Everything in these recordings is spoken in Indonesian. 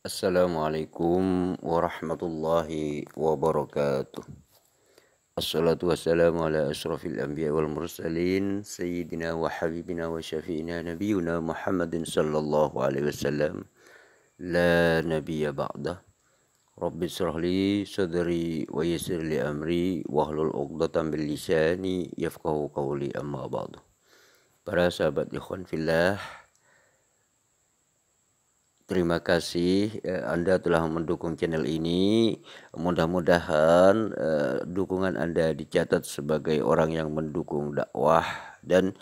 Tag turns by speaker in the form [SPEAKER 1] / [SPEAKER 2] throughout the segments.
[SPEAKER 1] Assalamualaikum warahmatullahi wabarakatuh. Assalatu wassalamu ala asrafil anbiya wal mursalin sayyidina wa habibina wa syafi'ina nabiyuna Muhammadin sallallahu alaihi wasallam la nabiyya ba'dah. Rabbi shrah li sadri wa yassir li amri wahlul 'uqdatam min lisani yafqahu qawli, amma ba'du. Para sahabat ikhwan fillah, terima kasih Anda telah mendukung channel ini. Mudah-mudahan dukungan Anda dicatat sebagai orang yang mendukung dakwah dan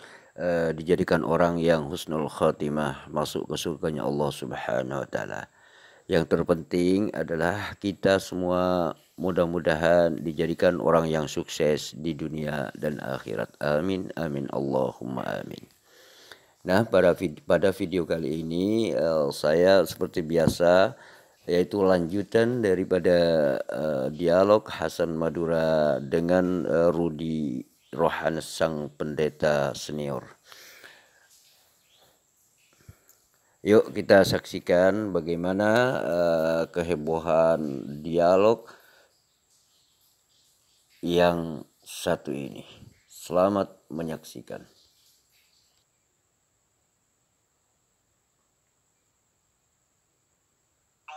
[SPEAKER 1] dijadikan orang yang husnul khatimah, masuk ke surganya Allah Subhanahu wa taala. Yang terpenting adalah kita semua mudah-mudahan dijadikan orang yang sukses di dunia dan akhirat. Amin amin Allahumma amin. Nah, pada video kali ini saya seperti biasa, yaitu lanjutan daripada dialog Hasan Madura dengan Rudi Rohanes, sang pendeta senior. Yuk kita saksikan bagaimana kehebohan dialog yang satu ini. Selamat menyaksikan.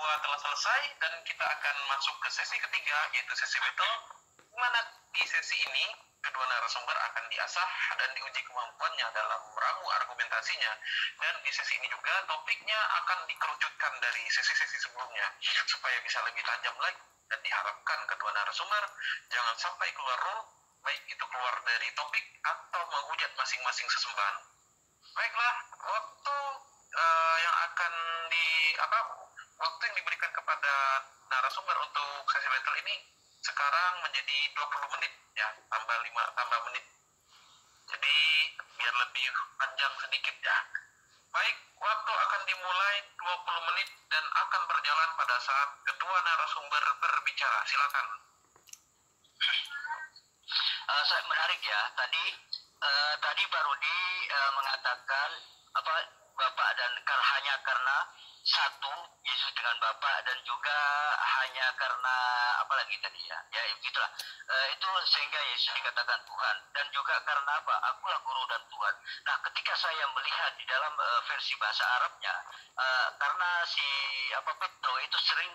[SPEAKER 2] Telah selesai dan kita akan masuk ke sesi ketiga, yaitu sesi battle, di mana di sesi ini kedua narasumber akan diasah dan diuji kemampuannya dalam meramu argumentasinya. Dan di sesi ini juga topiknya akan dikerucutkan dari sesi-sesi sebelumnya supaya bisa lebih tajam lagi, dan diharapkan kedua narasumber jangan sampai keluar rule, baik itu keluar dari topik atau menghujat masing-masing sesembahan. Baiklah, waktu yang diberikan kepada narasumber untuk sesi battle ini sekarang menjadi 20 menit ya, tambah menit. Jadi biar lebih panjang sedikit ya. Baik, waktu akan dimulai 20 menit dan akan berjalan pada saat kedua narasumber berbicara. Silakan.
[SPEAKER 3] Sangat menarik ya. Tadi Pak Rudi mengatakan Bapak dan hanya karena satu, Yesus dengan Bapak, dan juga hanya karena apalagi tadi ya begitulah, itu sehingga Yesus dikatakan Tuhan, dan juga karena apa, akulah guru dan Tuhan. Nah, ketika saya melihat di dalam versi bahasa Arabnya, karena si Petro itu sering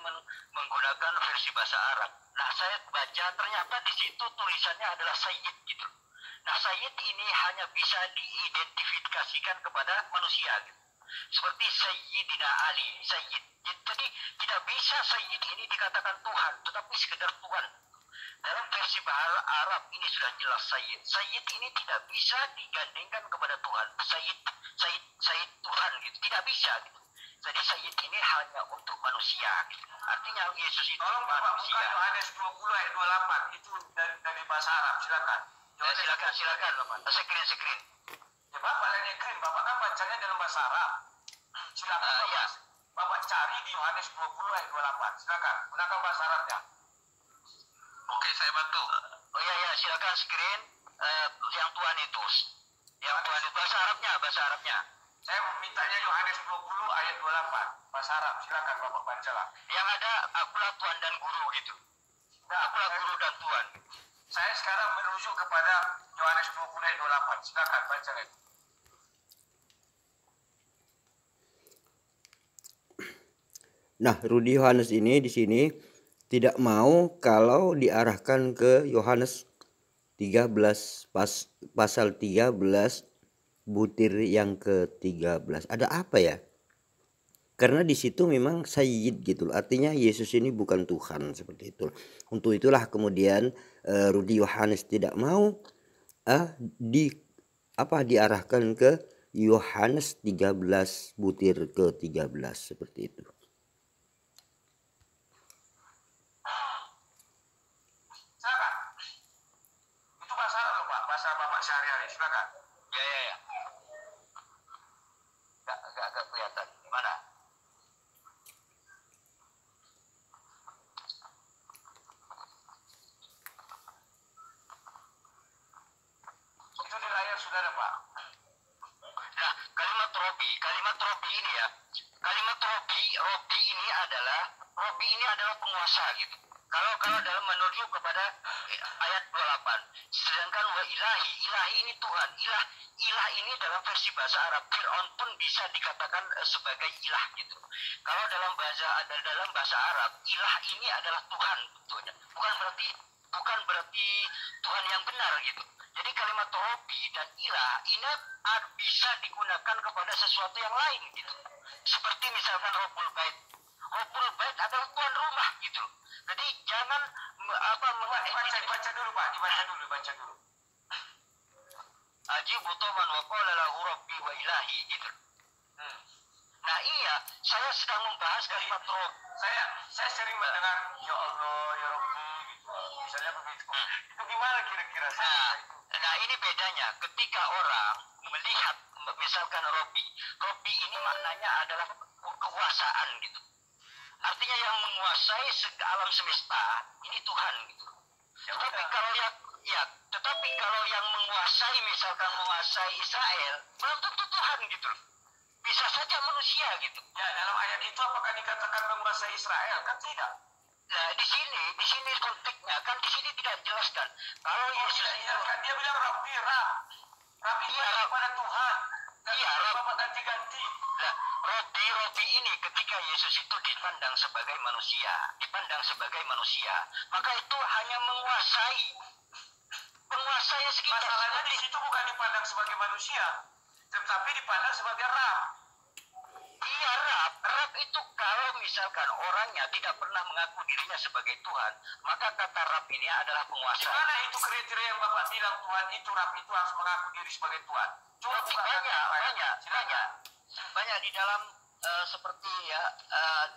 [SPEAKER 3] menggunakan versi bahasa Arab. Nah, saya baca ternyata di situ tulisannya adalah Sayyid gitu. Nah, Sayyid ini hanya bisa diidentifikasikan kepada manusia gitu. Seperti Sayyidina Ali, Sayyid. Jadi tidak bisa Sayyid ini dikatakan Tuhan, tetapi sekedar Tuhan. Dalam versi bahasa Arab ini sudah jelas Sayyid. Sayyid ini tidak bisa digandingkan kepada Tuhan. Sayyid Tuhan gitu. Tidak bisa gitu. Jadi Sayyid ini hanya untuk manusia gitu. Artinya Yesus itu manusia.
[SPEAKER 2] Yohanes 20 ayat 28 itu dari bahasa Arab. Silakan.
[SPEAKER 3] Silakan Bapak. Screen.
[SPEAKER 2] Ya, Bapak yang kirim, Bapak kan bacanya dalam bahasa Arab. Silakan.
[SPEAKER 3] Ya.
[SPEAKER 2] Bapak cari di Yohanes 20 ayat 28. Silakan. Gunakan bahasa Arabnya. Oke, saya bantu.
[SPEAKER 3] Oh ya, silakan screen yang Tuhan itu. Yang Tuhan itu bahasa Arabnya.
[SPEAKER 2] Saya mintanya Yohanes 20 ayat 28. Bahasa Arab. Silakan Bapak bacalah.
[SPEAKER 3] Yang ada akulah Tuhan dan guru gitu.
[SPEAKER 2] Nah,
[SPEAKER 3] akulah guru dan Tuhan.
[SPEAKER 2] Saya sekarang merujuk kepada Yohanes 20 ayat 28. Silakan baca itu.
[SPEAKER 1] Nah, Rudi Yohanes ini di sini tidak mau kalau diarahkan ke Yohanes 13 pasal 13 butir yang ke-13. Ada apa ya? Karena di situ memang Sayyid gitu, artinya Yesus ini bukan Tuhan, seperti itu. Untuk itulah kemudian Rudi Yohanes tidak mau diarahkan ke Yohanes 13 butir ke-13 seperti itu.
[SPEAKER 2] Silakan. Itu bahasa Arab loh, Pak. Bahasa Bapak sehari-hari. Silakan.
[SPEAKER 3] Ya. Gak kelihatan. Mana?
[SPEAKER 2] Itu di layar saudara, Pak.
[SPEAKER 3] Nah, kalimat Robi ini ya. Kalimat Robi ini adalah ini adalah penguasa gitu. Kalau dalam menuju kepada ayat 28, sedangkan wa ilahi, ilahi ini Tuhan, ilah ini dalam versi bahasa Arab, Fir'aun pun bisa dikatakan sebagai ilah gitu. Kalau dalam bahasa Arab, ilah ini adalah Tuhan betulnya, bukan berarti Tuhan yang benar gitu. Jadi kalimat Robbi dan ilah ini bisa digunakan kepada sesuatu yang lain gitu. Seperti misalkan Rabbul Bait. Rabbul Bait adalah tuan rumah gitu. Jadi jangan
[SPEAKER 2] Baca dulu Pak, dibaca dulu.
[SPEAKER 3] Aji butoman wa qala lahu rabbi wa ilahi gitu. Nah iya, saya sedang membahas kalimat Rob.
[SPEAKER 2] Saya sering mendengar ya Allah, ya Rabbi gitu. Misalnya begitu. Itu gimana kira-kira?
[SPEAKER 3] Nah ini bedanya ketika orang melihat misalkan Robbi ini maknanya adalah kekuasaan gitu. Artinya yang menguasai alam semesta ini Tuhan gitu. Tetapi kalau yang menguasai Israel belum tentu Tuhan gitu. Bisa saja manusia gitu.
[SPEAKER 2] Ya dalam ayat itu apakah dikatakan menguasai Israel? Kan tidak.
[SPEAKER 3] Nah di sini konteksnya kan di sini tidak dijelaskan. Kalau Yesus itu
[SPEAKER 2] dia bilang Rabbi itu kepada Tuhan.
[SPEAKER 3] Iya,
[SPEAKER 2] Bapak ganti-ganti.
[SPEAKER 3] Nah, Robbi ini ketika Yesus itu dipandang sebagai manusia, maka itu hanya menguasai sekitar.
[SPEAKER 2] Masalahnya di situ bukan dipandang sebagai manusia, tetapi dipandang sebagai Rab.
[SPEAKER 3] Iya, Rab itu kalau misalkan orangnya tidak pernah mengaku dirinya sebagai Tuhan, maka kata Rab ini adalah penguasa.
[SPEAKER 2] Di mana itu kriteria yang Bapak bilang Tuhan itu Rab itu harus mengaku diri sebagai Tuhan?
[SPEAKER 3] Banyak di dalam seperti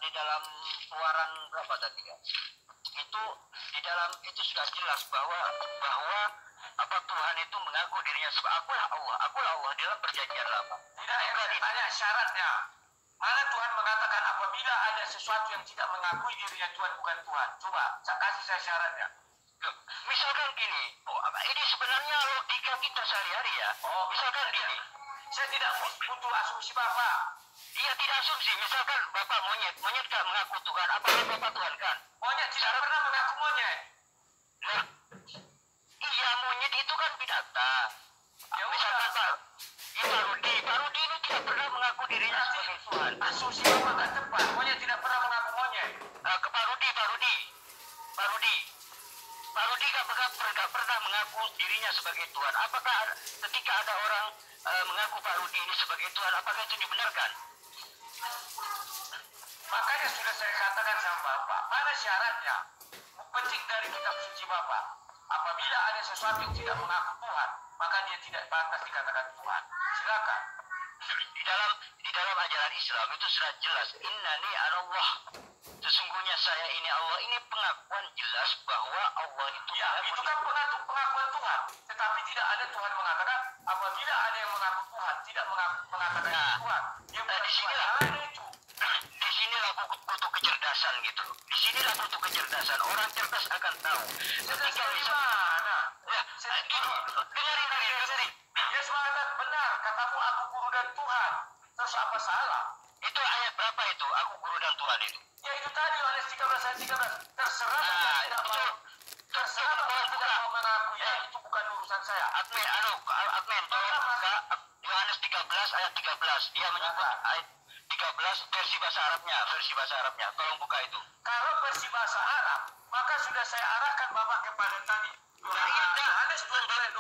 [SPEAKER 3] di dalam Keluaran berapa tadi ya? Itu sudah jelas bahwa Tuhan itu mengaku dirinya sebagai akulah Allah dalam perjanjian lama.
[SPEAKER 2] Tidak, yang saya tanya syaratnya. Mana Tuhan mengatakan apabila ada sesuatu yang tidak mengakui dirinya Tuhan bukan Tuhan? Coba kasih saya syaratnya.
[SPEAKER 3] Misalkan gini, ini sebenarnya logika kita sehari-hari ya. Misalkan gini,
[SPEAKER 2] saya tidak butuh asumsi Bapak.
[SPEAKER 3] Iya tidak asumsi, misalkan Bapak monyet kan mengaku Tuhan, apakah Bapak Tuhan kan?
[SPEAKER 2] Monyet tidak pernah mengaku monyet.
[SPEAKER 3] Nah, iya monyet itu kan binatang. Misalkan Pak Rudi ini tidak pernah mengaku dirinya sebagai Tuhan.
[SPEAKER 2] Asumsi Bapak tak tepat, monyet tidak pernah mengaku monyet.
[SPEAKER 3] Ke Pak Rudi gak pernah mengaku dirinya sebagai Tuhan. Apakah ketika ada orang mengaku Pak Rudi ini sebagai Tuhan, apakah itu dibenarkan?
[SPEAKER 2] Makanya sudah saya katakan sama Bapak, mana syaratnya? Petik dari kitab suci Bapak. Apabila ada sesuatu yang tidak mengaku Tuhan, maka dia tidak pantas dikatakan Tuhan. Silakan.
[SPEAKER 3] Di dalam ajaran Islam itu sudah jelas, innani anallah. Sesungguhnya saya ini Allah. Ini pengakuan jelas bahwa Allah itu
[SPEAKER 2] itu kan pengakuan Tuhan. Tetapi tidak ada Tuhan mengatakan apabila ada yang mengaku Tuhan, tidak mengatakan Tuhan. Dia
[SPEAKER 3] di sinilah butuh kecerdasan gitu. Di sinilah butuh kecerdasan. Orang cerdas akan tahu. Ketika
[SPEAKER 2] gimana?
[SPEAKER 3] Dengarin.
[SPEAKER 2] Dia semangat benar. Katamu aku guru dan Tuhan. Terus apa salah?
[SPEAKER 3] Itu ayat berapa itu? Aku guru dan Tuhan itu.
[SPEAKER 2] Ya itu tadi Yohanes 13 ayat 13. Terserah Bapak tidak mau mengaku. Ya itu bukan urusan saya.
[SPEAKER 3] Admin, tolong buka Yohanes 13 ayat 13. Dia menyebut ayat 13 versi bahasa Arabnya. Tolong buka itu.
[SPEAKER 2] Kalau versi bahasa Arab, maka sudah saya arahkan Bapak kepada tadi. Yohanes 12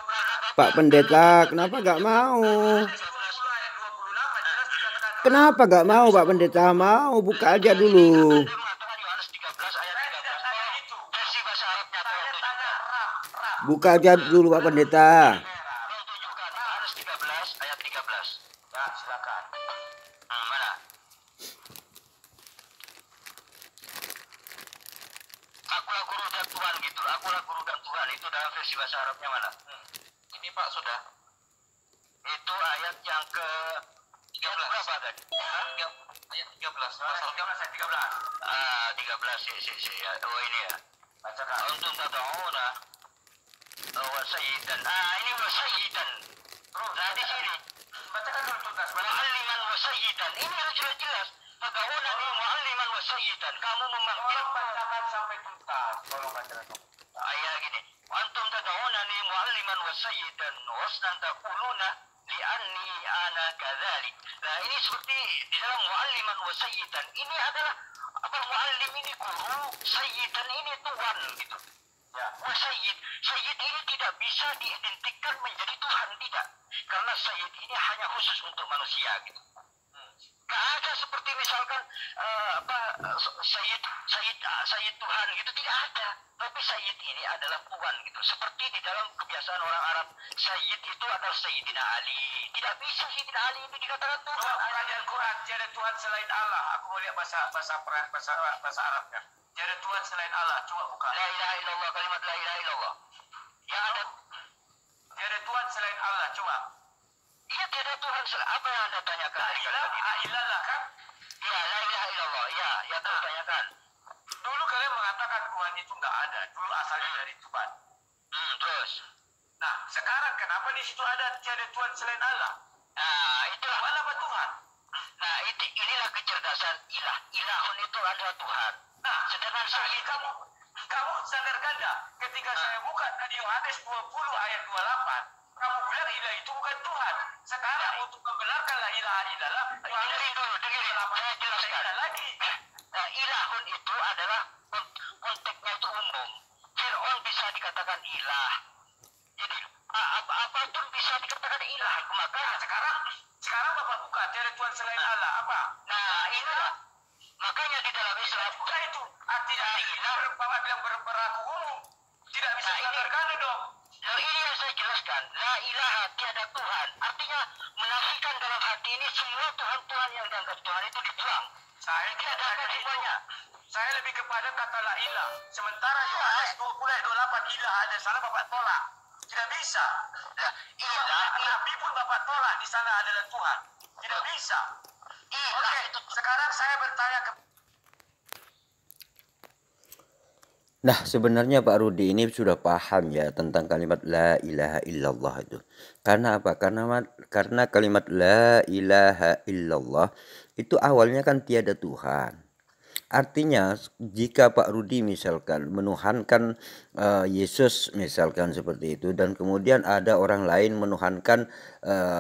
[SPEAKER 1] Pak Pendeta, kenapa gak mau? Kenapa gak mau Pak Pendeta? Mau, buka aja dulu.
[SPEAKER 3] Dia mengatakan Yohanes 13 ayat 13. Versi bahasa Arabnya tolong tunjukkan.
[SPEAKER 1] Buka aja dulu Pak Pendeta.
[SPEAKER 3] Tolong tunjukkan Yohanes 13 ayat 13.
[SPEAKER 2] Ya, silakan.
[SPEAKER 3] Mana? Akulah guru dan Tuhan gitu. Akulah guru dan Tuhan itu dalam versi bahasa Arabnya mana? Ini Pak sudah. Itu ayat yang ke 13 berapa tadi? Ayat 13. Pasal 13. 13 ya. Oh ini ya.
[SPEAKER 2] Bacakan.
[SPEAKER 3] Untuk tad'una wa sayyidan. Ini wa sayyidan. Nah di sini.
[SPEAKER 2] Bacakan dulu tuntas.
[SPEAKER 3] Mu'alliman wa sayyidan. Ini harus jelas. tad'unani mu'alliman wa sayyidan. Kamu memanggil
[SPEAKER 2] bacakan sampai tuntas. Tolong bacakan.
[SPEAKER 3] ayat gini. Antum tad'unani mu'alliman wa sayyidan wasnan taquluna li'anni ana kadzalik. Nah, ini seperti di dalam mu'alliman wa sayyidan. Ini adalah apa, mu'allim ini guru, sayyidan ini tuan gitu.
[SPEAKER 2] Ya.
[SPEAKER 3] Wa sayyid. Sayyid ini tidak bisa diidentikan menjadi Tuhan, tidak. Karena sayyid ini hanya khusus untuk manusia gitu. Gak ada seperti misalkan Sayyid Tuhan gitu, tidak ada. Tapi Sayyid ini adalah Tuhan gitu. Seperti di dalam kebiasaan orang Arab, Sayyid itu adalah Sayyidina Ali. Tidak bisa Sayyidina Ali itu dikatakan Tuhan.
[SPEAKER 2] Ayat Al-Quran, tiada Tuhan selain Allah. Aku mau lihat bahasa Arabnya. Tiada Tuhan selain Allah. Coba buka.
[SPEAKER 3] La ilaha illallah, kalimat la ilaha illallah. Yang ada
[SPEAKER 2] Tiada Tuhan selain Allah. Coba.
[SPEAKER 3] iya, tiada Tuhan selain. Apa yang Anda tanyakan?
[SPEAKER 2] Ilah lah kan?
[SPEAKER 3] Iya, la ilaha illallah. Ya, yang Anda tanyakan.
[SPEAKER 2] Dulu kalian mengatakan Tuhan itu nggak ada. Dulu asalnya dari Tuhan.
[SPEAKER 3] Terus.
[SPEAKER 2] Nah, sekarang kenapa di situ ada tiada Tuhan selain Allah?
[SPEAKER 3] Nah, itulah.
[SPEAKER 2] Mana apa Tuhan?
[SPEAKER 3] Nah, inilah kecerdasan ilah. Ilahun itu adalah Tuhan.
[SPEAKER 2] Nah,
[SPEAKER 3] Sedangkan sayyid
[SPEAKER 2] kamu sadar ganda ketika saya buka tadi Yohanes 20 ayat 28, kamu bilang ilah itu bukan Tuhan. Sekarang untuk membenarkanlah ilah ilah.
[SPEAKER 3] dengerin dulu, saya jelaskan
[SPEAKER 2] lagi.
[SPEAKER 3] Nah, ilahun itu adalah konteksnya itu umum. Fir'aun bisa dikatakan ilah. Jadi apapun bisa dikatakan ilah. Maka
[SPEAKER 2] Sekarang Bapak buka tiada Tuhan selain Allah. Apa?
[SPEAKER 3] nah, inilah makanya di dalam Islam
[SPEAKER 2] Buka itu. Artinya ilah Bapak bilang berlaku umum. Tidak bisa dilanggarkan dong.
[SPEAKER 3] Nah, ini yang saya jelaskan. La ilaha, tiada Tuhan. Artinya menafikan dalam hati ini semua Tuhan-Tuhan yang dianggap Tuhan itu dibuang.
[SPEAKER 2] Saya
[SPEAKER 3] Tiadakan semuanya.
[SPEAKER 2] Saya lebih kepada kata la ilah. Sementara Yohanes 20 ayat 28 ilah ada salah Bapak tolak. Tidak bisa.
[SPEAKER 3] Nah, ilah,
[SPEAKER 2] Nabi pun Bapak tolak di sana adalah Tuhan. Tidak bisa.
[SPEAKER 3] ilah
[SPEAKER 2] Oke,
[SPEAKER 3] itu
[SPEAKER 2] sekarang saya bertanya ke
[SPEAKER 1] Nah, sebenarnya Pak Rudi ini sudah paham ya tentang kalimat la ilaha illallah itu. Karena apa? Karena kalimat la ilaha illallah itu awalnya kan tiada Tuhan. Artinya jika Pak Rudi misalkan menuhankan Yesus misalkan seperti itu, dan kemudian ada orang lain menuhankan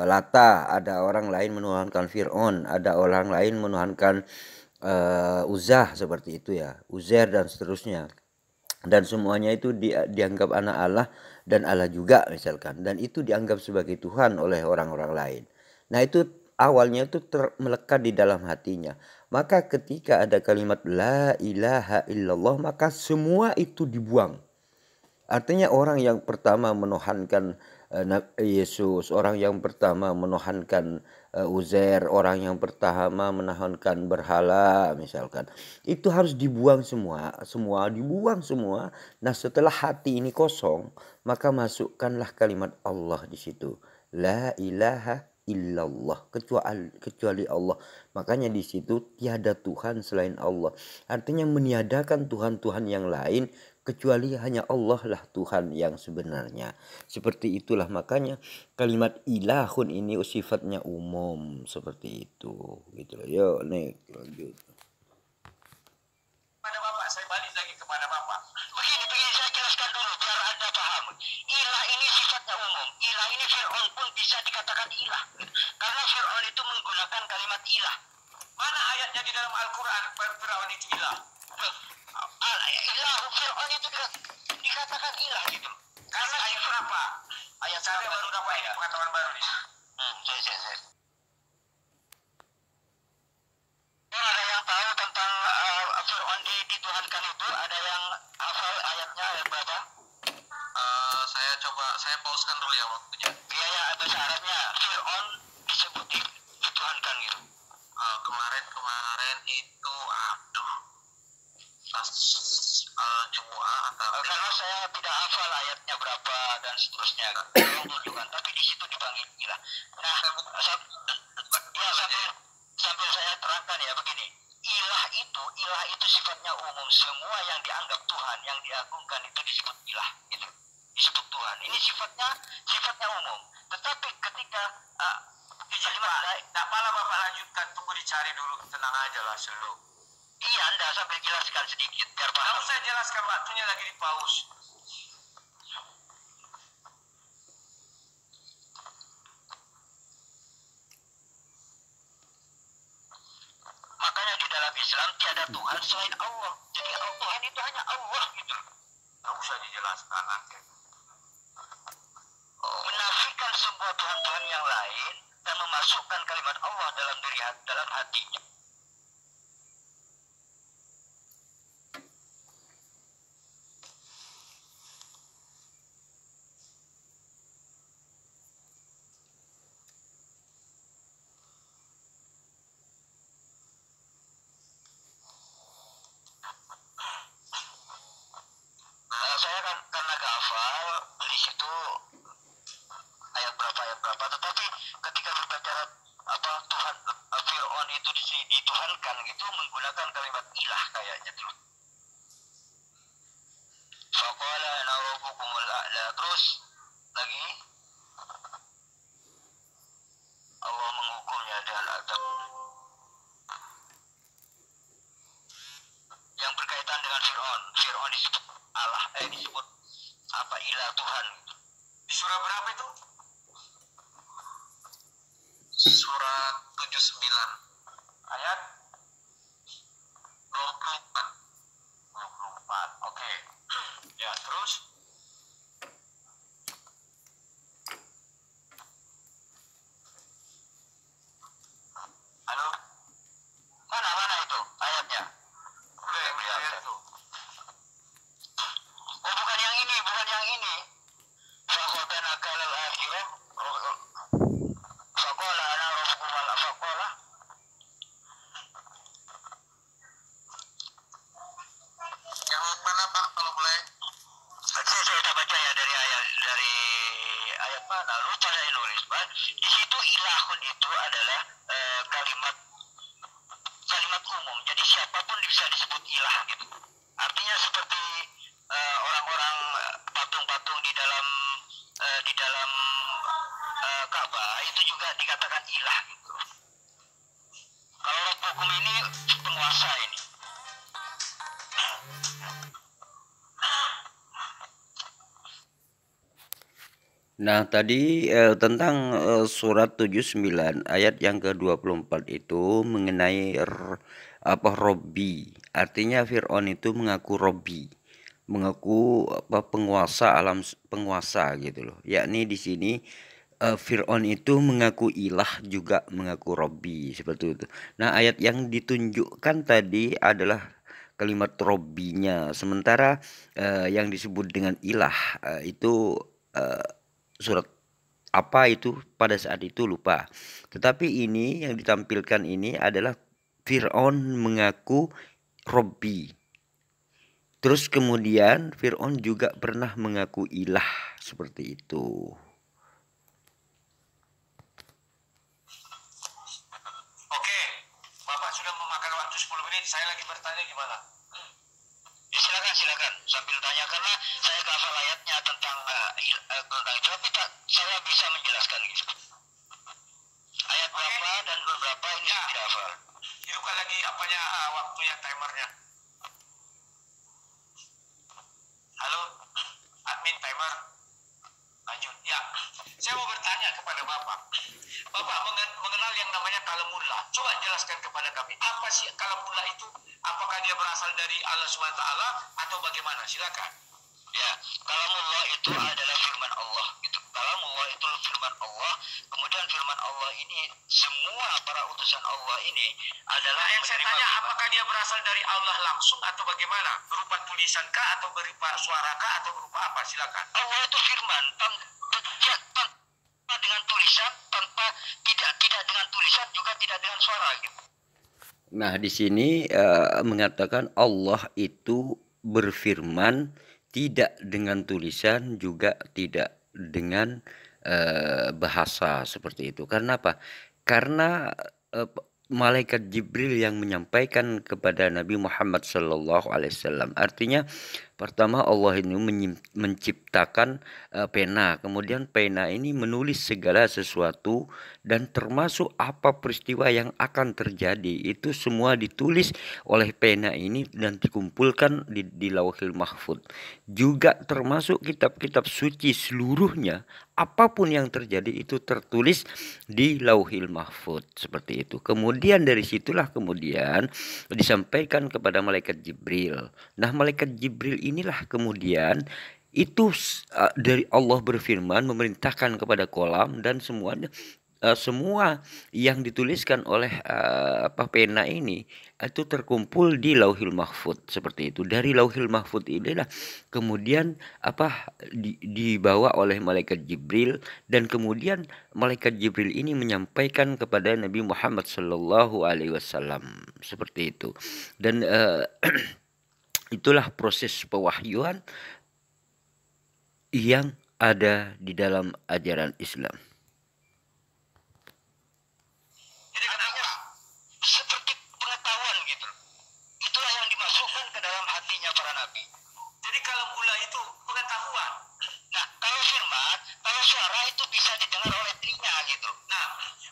[SPEAKER 1] Lata, ada orang lain menuhankan Fir'aun, ada orang lain menuhankan Uzah seperti itu ya, Uzair dan seterusnya. Dan semuanya itu dianggap anak Allah dan Allah juga misalkan, dan itu dianggap sebagai Tuhan oleh orang-orang lain. Nah, itu awalnya itu melekat di dalam hatinya. Maka ketika ada kalimat la ilaha illallah, maka semua itu dibuang. Artinya orang yang pertama menuhankan Yesus, orang yang pertama menuhankan Uzair, orang yang pertama menuhankan berhala misalkan, itu harus dibuang semua dibuang semua. Nah, setelah hati ini kosong, maka masukkanlah kalimat Allah di situ, la ilaha illallah, kecuali Allah. Makanya di situ tiada Tuhan selain Allah. Artinya meniadakan Tuhan-Tuhan yang lain, kecuali hanya Allah lah Tuhan yang sebenarnya. Seperti itulah makanya kalimat ilahun ini sifatnya umum seperti itu gitu loh. Yuk nih lanjut.
[SPEAKER 2] kepada Bapak, saya balik lagi kepada Bapak.
[SPEAKER 3] begini saya jelaskan dulu biar Anda paham. Ilah ini sifatnya umum. Ilah ini Fir'aun pun bisa dikatakan ilah. Karena Fir'aun itu menggunakan kalimat ilah.
[SPEAKER 2] Mana ayatnya di dalam Al-Quran Fir'aun itu ilah?
[SPEAKER 3] Ilah Fir'aun itu dikatakan ilah gitu.
[SPEAKER 2] Karena ayat berapa?
[SPEAKER 3] Ayat
[SPEAKER 2] Saya baru dapat ini pengetahuan baru nih.
[SPEAKER 3] saya. Ada yang tahu tentang Fir'aun dituhankan itu? Ada yang hafal ayatnya ayat berapa?
[SPEAKER 2] Saya pauskan dulu ya waktunya.
[SPEAKER 3] Biaya bahasa Arabnya Fir'aun disebut dituhankan gitu.
[SPEAKER 2] Kemarin itu pas Jumu'ah atau
[SPEAKER 3] Karena saya tidak hafal ayatnya berapa dan seterusnya. Tolong tunjukkan. Tapi di situ dipanggil ilah. Nah, sambil saya terangkan ya begini. Ilah itu sifatnya umum. Semua yang dianggap Tuhan, yang diagungkan itu disebut ilah. Itu disebut Tuhan. Ini sifatnya umum. Tetapi ketika kalimat
[SPEAKER 2] tak malah Bapak lanjutkan, tunggu dicatat. cari dulu, tenang aja lah slow.
[SPEAKER 3] Iya, Anda sambil jelaskan sedikit biar paham.
[SPEAKER 2] Kalau saya jelaskan waktunya lagi di pause.
[SPEAKER 3] Makanya di dalam Islam tiada Tuhan selain Allah. Jadi Tuhan itu hanya Allah gitu.
[SPEAKER 2] Nggak usah dijelaskan nanti.
[SPEAKER 3] Menafikan sebuah Tuhan-Tuhan yang lain dan memasukkan kalimat Allah dalam hatinya. Saya kan karena gak hafal di situ ayat berapa, tetapi ketika berbicara Tuhan Fir'aun itu dituhankan gitu menggunakan kalimat ilah kayaknya tuh. Faqala ana rabbukumul a'la, terus lagi Allah menghukumnya dengan azab yang berkaitan dengan Fir'aun. Fir'aun disebut Allah, disebut ilah Tuhan.
[SPEAKER 2] Di surah berapa itu? Surat 79 ayat 24. Oke. Ya, terus halo,
[SPEAKER 3] Mana itu ayatnya?
[SPEAKER 2] udah yang lihat tuh.
[SPEAKER 3] Oh, bukan yang ini. Fakhodana kalal akhirah. Fakola ana rabbukumul fakola.
[SPEAKER 2] Yang mana Pak kalau boleh?
[SPEAKER 3] Saya baca ya dari ayat mana? Lupa saya nulis, Pak. Di situ ilahun itu adalah kalimat umum. Jadi siapapun bisa disebut ilah gitu. Artinya seperti orang-orang patung-patung di dalam Ka'bah itu juga dikatakan ilah gitu. Kalau Rabbukum ini penguasa ini.
[SPEAKER 1] Nah, tadi tentang surat 79 ayat yang ke-24 itu mengenai Robbi. Artinya Fir'aun itu mengaku Robbi, mengaku penguasa gitu loh. Yakni di sini Fir'aun itu mengaku ilah juga mengaku Robbi seperti itu. Nah, ayat yang ditunjukkan tadi adalah kalimat Robbinya, sementara yang disebut dengan ilah itu surat apa itu pada saat itu lupa. Tetapi ini yang ditampilkan ini adalah Fir'aun mengaku Robbi. Terus kemudian Fir'aun juga pernah mengaku ilah seperti itu.
[SPEAKER 2] Oke, Bapak sudah memakan waktu 10 menit, saya lagi bertanya gimana?
[SPEAKER 3] Ya, silakan sambil tanya karena saya gak hafal ayatnya tentang itu, tapi saya bisa menjelaskan gitu. Ayat berapa dan berapa ini
[SPEAKER 2] Ya.
[SPEAKER 3] tidak hafal.
[SPEAKER 2] Hidupkan lagi waktunya, timernya. Halo, admin timer. Lanjut. Ya, saya mau bertanya kepada Bapak. Bapak mengenal yang namanya kalamullah. Coba jelaskan kepada kami, apa sih kalamullah itu? Apakah dia berasal dari Allah SWT atau bagaimana? Silakan.
[SPEAKER 3] Ya, kalamullah itu adalah firman Allah gitu. Kalamullah itu firman Allah. Kemudian firman Allah ini semua para utusan Allah ini adalah
[SPEAKER 2] Yang saya tanya, apakah dia berasal dari Allah langsung atau bagaimana? Berupa tulisan kah atau berupa suara kah atau berupa apa? Silakan.
[SPEAKER 3] Allah itu firman tanpa dengan tulisan, tidak dengan tulisan juga tidak dengan suara gitu.
[SPEAKER 1] Nah, di sini mengatakan Allah itu berfirman tidak dengan tulisan juga tidak dengan bahasa seperti itu. Karena apa? Karena malaikat Jibril yang menyampaikan kepada Nabi Muhammad SAW. Artinya Pertama Allah ini menciptakan pena, kemudian pena ini menulis segala sesuatu dan termasuk apa peristiwa yang akan terjadi itu semua ditulis oleh pena ini dan dikumpulkan di Lauhil Mahfuz. Juga termasuk kitab-kitab suci seluruhnya, apapun yang terjadi itu tertulis di Lauhil Mahfuz seperti itu. Kemudian dari situlah kemudian disampaikan kepada malaikat Jibril. Nah, malaikat Jibril inilah kemudian itu dari Allah berfirman memerintahkan kepada kolam dan semuanya semua yang dituliskan oleh pena ini itu terkumpul di Lauhil Mahfuz seperti itu. Dari Lauhil Mahfuz inilah kemudian dibawa oleh malaikat Jibril dan kemudian malaikat Jibril ini menyampaikan kepada Nabi Muhammad sallallahu alaihi wasallam seperti itu. Dan itulah proses pewahyuan yang ada di dalam ajaran Islam.
[SPEAKER 3] Jadi katanya seperti pengetahuan gitu. Itulah yang dimasukkan ke dalam hatinya para nabi.
[SPEAKER 2] Jadi kalau mula itu pengetahuan.
[SPEAKER 3] Nah, kalau firman, kalau suara itu bisa didengar oleh telinga gitu.
[SPEAKER 2] Nah,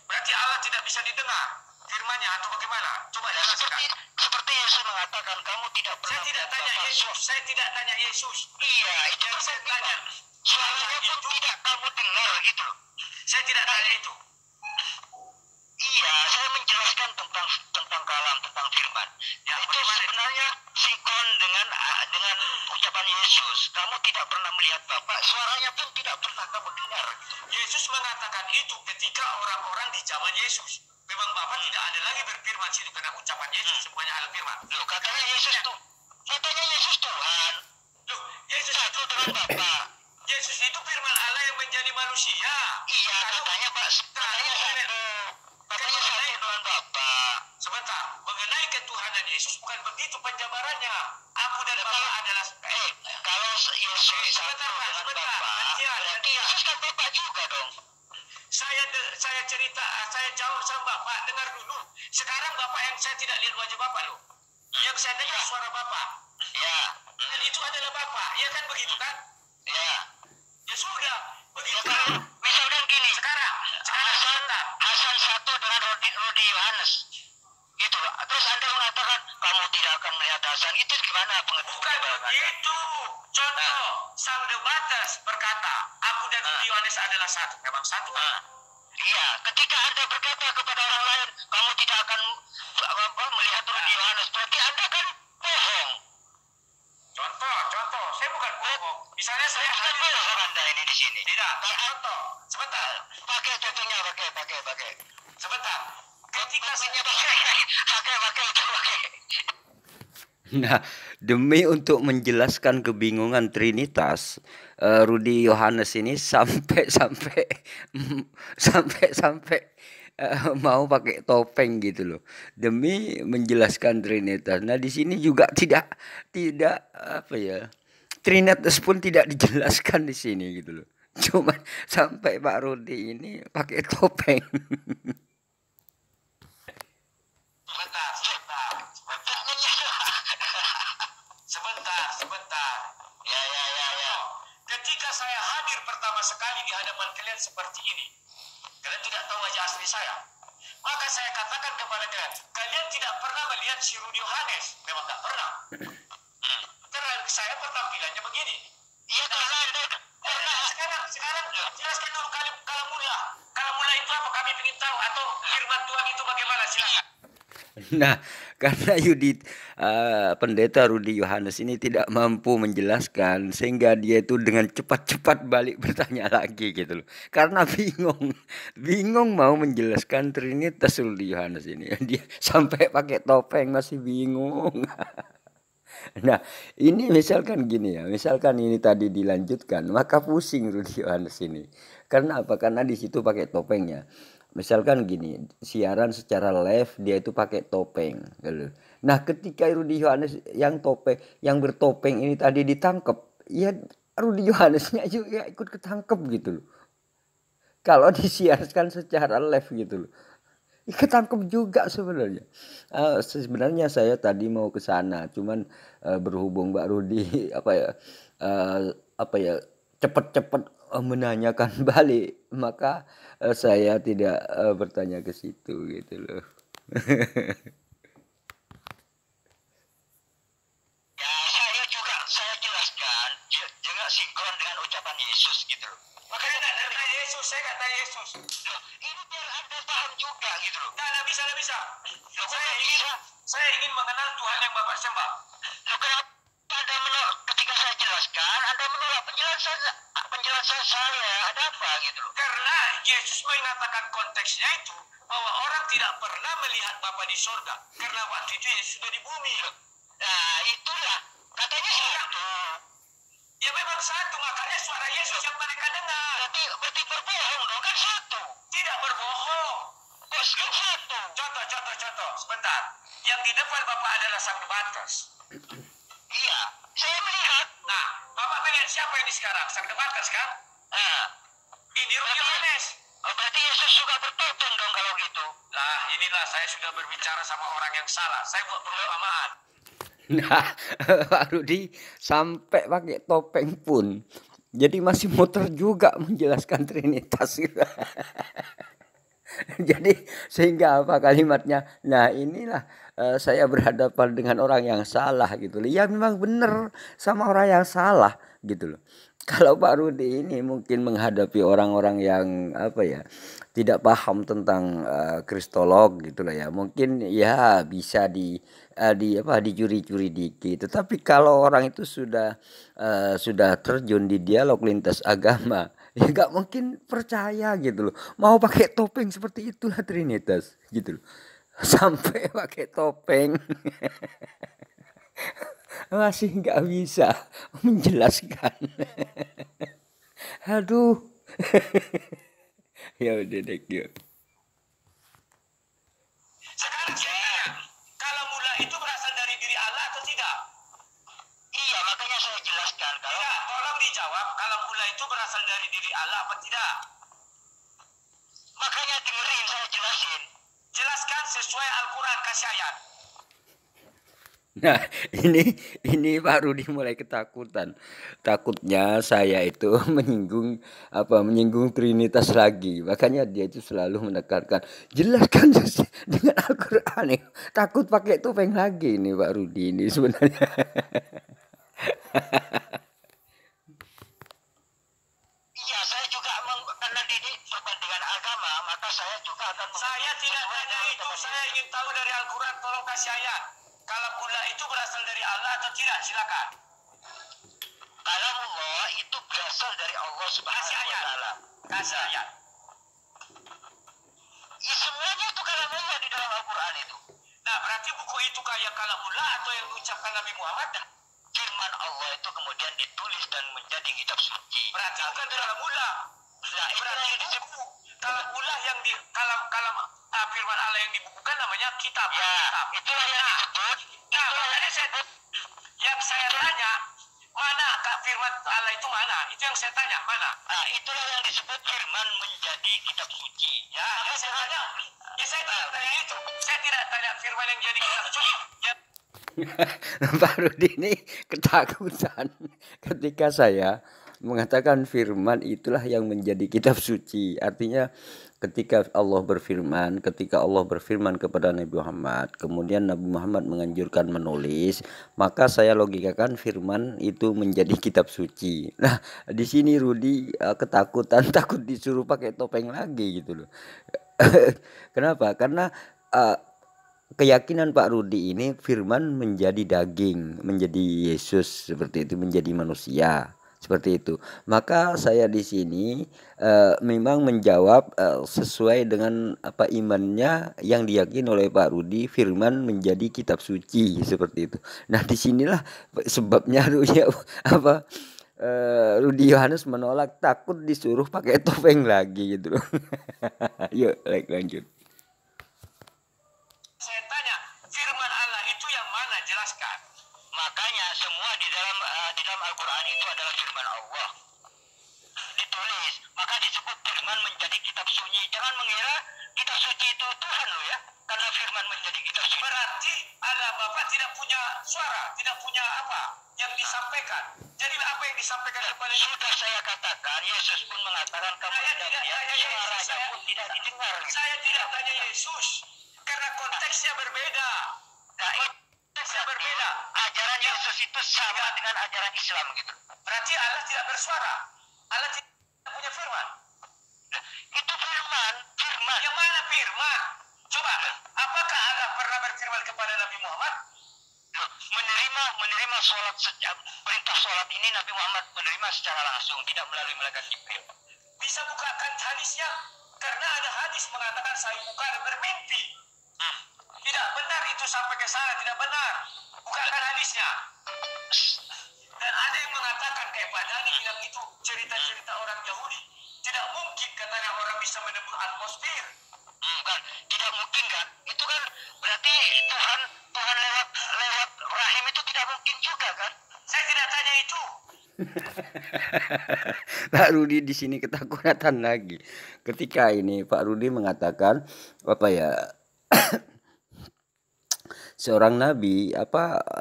[SPEAKER 2] berarti Allah tidak bisa didengar firman-Nya atau bagaimana? Coba
[SPEAKER 3] Ya, seperti Yesus mengatakan, kamu tidak pernah.
[SPEAKER 2] Saya tidak tanya Yesus. Saya tidak tanya Yesus.
[SPEAKER 3] Iya, itu yang saya tanya. Suaranya pun tidak kamu dengar gitu loh.
[SPEAKER 2] Saya tidak tanya itu.
[SPEAKER 3] Iya, saya menjelaskan tentang kalam, tentang firman. Ya, itu sebenarnya sinkron dengan ucapan Yesus. Kamu tidak pernah melihat Bapa, suaranya pun tidak pernah kamu dengar.
[SPEAKER 2] Yesus mengatakan itu ketika orang-orang di zaman Yesus. Memang Bapak tidak ada lagi berfirman situ karena ucapan Yesus semuanya adalah firman.
[SPEAKER 3] Loh, katanya Yesus Tuhan.
[SPEAKER 2] Loh, Yesus
[SPEAKER 3] Satu dengan Bapa.
[SPEAKER 2] Yesus itu firman Allah yang menjadi manusia.
[SPEAKER 3] Iya, katanya Pak. Katanya satu dengan Bapa.
[SPEAKER 2] Sebentar, mengenai ketuhanan Yesus bukan begitu penjabarannya. Aku dan Bapa adalah
[SPEAKER 3] kalau Yesus satu dengan Bapa, berarti Yesus kan Bapa juga dong.
[SPEAKER 2] Saya cerita, saya jawab sama Bapak, dengar dulu. Sekarang Bapak yang saya tidak lihat wajah Bapak loh. Yang saya dengar suara Bapak.
[SPEAKER 3] Ya.
[SPEAKER 2] Dan itu adalah Bapak. Iya kan begitu kan?
[SPEAKER 3] Ya.
[SPEAKER 2] Ya sudah, begitu.
[SPEAKER 3] Ya, misalkan gini.
[SPEAKER 2] Sekarang
[SPEAKER 3] Hasan satu dengan Rudi Yohanes. Gitu loh. Terus Anda mengatakan kamu tidak akan melihat Hasan. Itu gimana
[SPEAKER 2] bukan
[SPEAKER 3] pengertian
[SPEAKER 2] begitu. Contoh, Sang Debatas berkata, aku dan Rudi Yohanes adalah satu. Memang satu.
[SPEAKER 3] Iya, ketika Anda berkata kepada orang lain, kamu tidak akan melihat Rudi Yohanes, berarti Anda kan bohong.
[SPEAKER 2] Contoh, saya bukan bohong. Misalnya saya
[SPEAKER 3] Bukan bohong Anda ini di sini.
[SPEAKER 2] Tidak, contoh. Sebentar.
[SPEAKER 3] Pakai contohnya, pakai.
[SPEAKER 2] Sebentar. Ketika saya
[SPEAKER 3] pakai.
[SPEAKER 1] Nah, demi untuk menjelaskan kebingungan Trinitas, Rudi Yohanes ini sampai mau pakai topeng gitu loh, demi menjelaskan Trinitas. Nah, di sini juga tidak apa ya, Trinitas pun tidak dijelaskan di sini gitu loh. Cuman sampai Pak Rudi ini pakai topeng.
[SPEAKER 2] Sebentar. Ya. Ketika saya hadir pertama sekali di hadapan kalian seperti ini, kalian tidak tahu wajah asli saya. Maka saya katakan kepada kalian tidak pernah melihat si Rudi Yohanes. Memang tidak pernah. Karena saya penampilannya begini.
[SPEAKER 3] Iya, karena Anda
[SPEAKER 2] Sekarang jelaskan dulu kalau mula. Kalau mula itu apa kami ingin tahu, atau firman Tuhan itu bagaimana, silakan.
[SPEAKER 1] Nah, karena pendeta Rudi Yohanes ini tidak mampu menjelaskan, sehingga dia itu dengan cepat-cepat balik bertanya lagi gitu loh. Karena bingung mau menjelaskan Trinitas Rudi Yohanes ini. Dia sampai pakai topeng masih bingung. Nah, ini misalkan gini ya, misalkan ini tadi dilanjutkan, maka pusing Rudi Yohanes ini. Karena apa? Karena di situ pakai topengnya. Misalkan gini, siaran secara live dia itu pakai topeng gitu. Nah, ketika Rudi Yohanes yang bertopeng ini tadi ditangkap, ya Rudi Yohanesnya juga ikut ketangkep gitu loh. Kalau disiarkan secara live gitu loh. ketangkep juga sebenarnya. Sebenarnya saya tadi mau ke sana, cuman berhubung Mbak Rudi apa ya cepat-cepat menanyakan balik, maka saya tidak bertanya ke situ gitu loh.
[SPEAKER 3] Ya, saya jelaskan juga sinkron dengan ucapan Yesus gitu loh.
[SPEAKER 2] Makanya nggak tanya Yesus, saya nggak tanya Yesus.
[SPEAKER 3] Loh, ini biar Anda paham juga gitu loh.
[SPEAKER 2] Nggak bisa, nggak bisa.
[SPEAKER 3] Loh, kok nggak bisa?
[SPEAKER 2] Saya ingin mengenal Tuhan yang Bapak sembah.
[SPEAKER 3] Loh, kenapa Anda menolak ketika saya jelaskan, Anda menolak penjelasan saya? Ada apa gitu loh?
[SPEAKER 2] Karena Yesus mengatakan konteksnya itu bahwa orang tidak pernah melihat Bapa di sorga. Karena waktu itu Yesus sudah di bumi.
[SPEAKER 3] Nah, itulah. Katanya satu.
[SPEAKER 2] Ya memang satu, makanya suara Yesus yang mereka dengar.
[SPEAKER 3] Berarti berbohong dong, kan satu.
[SPEAKER 2] Tidak berbohong.
[SPEAKER 3] Bos, kan satu.
[SPEAKER 2] Contoh, sebentar. Yang di depan Bapak adalah Sang Debatas.
[SPEAKER 3] Iya, saya melihat.
[SPEAKER 2] Nah, Bapak melihat siapa ini sekarang? Sang Debatas kan?
[SPEAKER 3] Nah,
[SPEAKER 2] Ini Rudi Yohanes.
[SPEAKER 3] berarti Yesus juga bertopeng dong kalau gitu.
[SPEAKER 2] Lah, inilah saya sudah berbicara sama orang yang salah. Saya buat perumpamaan.
[SPEAKER 1] Nah, Pak Rudi sampai pakai topeng pun, jadi masih muter juga menjelaskan Trinitas. Jadi sehingga apa kalimatnya? Nah inilah saya berhadapan dengan orang yang salah gitu loh. Ya memang benar sama orang yang salah gitu loh. Kalau Pak Rudi ini mungkin menghadapi orang-orang yang apa ya tidak paham tentang kristolog gitu loh ya. Mungkin ya bisa di apa dicuri-curi dikit. Tetapi kalau orang itu sudah terjun di dialog lintas agama, ya nggak mungkin percaya gitu loh. Mau pakai topeng seperti itulah Trinitas gitu loh. Sampai pakai topeng masih nggak bisa menjelaskan. Aduh. Ya udah deh yuk.
[SPEAKER 2] Sekarang saya tanya, kalau mula itu berasal dari diri Allah atau tidak?
[SPEAKER 3] Iya, makanya saya jelaskan. Kalau
[SPEAKER 2] Tidak, tolong dijawab kalau mula itu berasal dari diri Allah apa tidak?
[SPEAKER 3] makanya dengerin saya jelasin.
[SPEAKER 2] Jelaskan sesuai Al-Quran, kasih ayat.
[SPEAKER 1] Nah, ini Pak Rudi mulai ketakutan. Takutnya saya itu menyinggung Trinitas lagi. Makanya dia itu selalu menekankan, jelaskan dengan Al-Qur'an. Takut pakai topeng lagi ini Pak Rudi ini sebenarnya.
[SPEAKER 3] Iya, saya juga karena didik perbandingan agama, maka saya juga akan
[SPEAKER 2] Saya tidak tanya itu, saya ingin tahu dari Al-Quran, tolong kasih ayat. Kalau mula itu berasal dari Allah atau tidak, silakan.
[SPEAKER 3] Kalau Allah itu berasal dari Allah
[SPEAKER 2] Kasih
[SPEAKER 3] Subhanahu wa
[SPEAKER 2] ayat.
[SPEAKER 3] taala.
[SPEAKER 2] Kasih ayat.
[SPEAKER 3] Ya, semuanya itu kalau Allah di dalam Al-Qur'an itu.
[SPEAKER 2] Nah, berarti buku itu kayak kalam mula atau yang diucapkan Nabi Muhammad?
[SPEAKER 3] Firman Allah itu kemudian ditulis dan menjadi kitab suci.
[SPEAKER 2] Berarti bukan dalam mula.
[SPEAKER 3] Nah, itu
[SPEAKER 2] Berarti
[SPEAKER 3] yang disebut.
[SPEAKER 2] buku. Kalam mula yang di kalam firman Allah yang dibukukan namanya kitab.
[SPEAKER 3] Ya,
[SPEAKER 2] Kitab.
[SPEAKER 3] itulah yang disebut.
[SPEAKER 2] Nah, makanya yang saya tanya, mana Kak firman Allah itu mana? Itu yang saya tanya, mana?
[SPEAKER 3] Nah, itulah yang disebut firman menjadi kitab suci.
[SPEAKER 2] Ya, saya tanya. Ya, saya tidak tanya itu. Saya tidak tanya firman yang jadi kitab suci. Ya,
[SPEAKER 1] Pak Rudi ini ketakutan ketika saya mengatakan firman itulah yang menjadi kitab suci. Artinya ketika Allah berfirman kepada Nabi Muhammad, kemudian Nabi Muhammad menganjurkan menulis, maka saya logikakan firman itu menjadi kitab suci. Nah, di sini Rudi ketakutan, takut disuruh pakai topeng lagi gitu loh. Kenapa? Karena keyakinan Pak Rudi ini firman menjadi daging, menjadi Yesus seperti itu, menjadi manusia seperti itu. Maka saya di sini memang menjawab sesuai dengan apa imannya yang diyakini oleh Pak Rudi, firman menjadi kitab suci seperti itu. Nah, disinilah sebabnya Rudi Yohanes menolak, takut disuruh pakai topeng lagi gitu loh. Yuk, lanjut.
[SPEAKER 2] saya tanya, firman Allah itu yang mana? Jelaskan.
[SPEAKER 3] Makanya semua di dalam Al-Qur'an itu adalah firman Allah. Ditulis, maka disebut firman firman menjadi kitab sunyi. Jangan mengira kitab suci itu Tuhan loh ya. Karena firman menjadi kitab sunyi.
[SPEAKER 2] Berarti Allah Bapa tidak punya suara, tidak punya apa yang disampaikan. Jadi apa yang disampaikan kepada
[SPEAKER 3] Sudah saya katakan, Yesus pun mengatakan kamu tidak melihat, suaranya pun tidak didengar.
[SPEAKER 2] Saya tidak tanya Yesus karena konteksnya berbeda.
[SPEAKER 3] Nah,
[SPEAKER 2] Konteksnya berbeda.
[SPEAKER 3] ajaran Yesus itu sama dengan ajaran Islam gitu.
[SPEAKER 2] Berarti Allah tidak bersuara. Allah tidak punya firman.
[SPEAKER 3] Nah, itu firman.
[SPEAKER 2] Yang mana firman? Coba, apakah Allah pernah berfirman kepada Nabi Muhammad?
[SPEAKER 3] Menerima sholat perintah sholat ini Nabi Muhammad menerima secara langsung, tidak melalui malaikat Jibril.
[SPEAKER 2] Bisa bukakan hadisnya? Karena ada hadis mengatakan saya bukan bermimpi. Tidak benar itu sampai ke sana, tidak benar. Bukakan hadisnya. Dan ada yang mengatakan kayak Pak Dani bilang itu cerita-cerita orang Yahudi. Tidak mungkin katanya orang bisa menembus atmosfer.
[SPEAKER 3] Kan, tidak mungkin kan? Itu kan berarti Tuhan lewat rahim itu tidak mungkin juga kan?
[SPEAKER 2] Saya tidak tanya itu.
[SPEAKER 1] Pak Rudi di sini ketakutan lagi. Ketika ini Pak Rudi mengatakan apa ya? Seorang nabi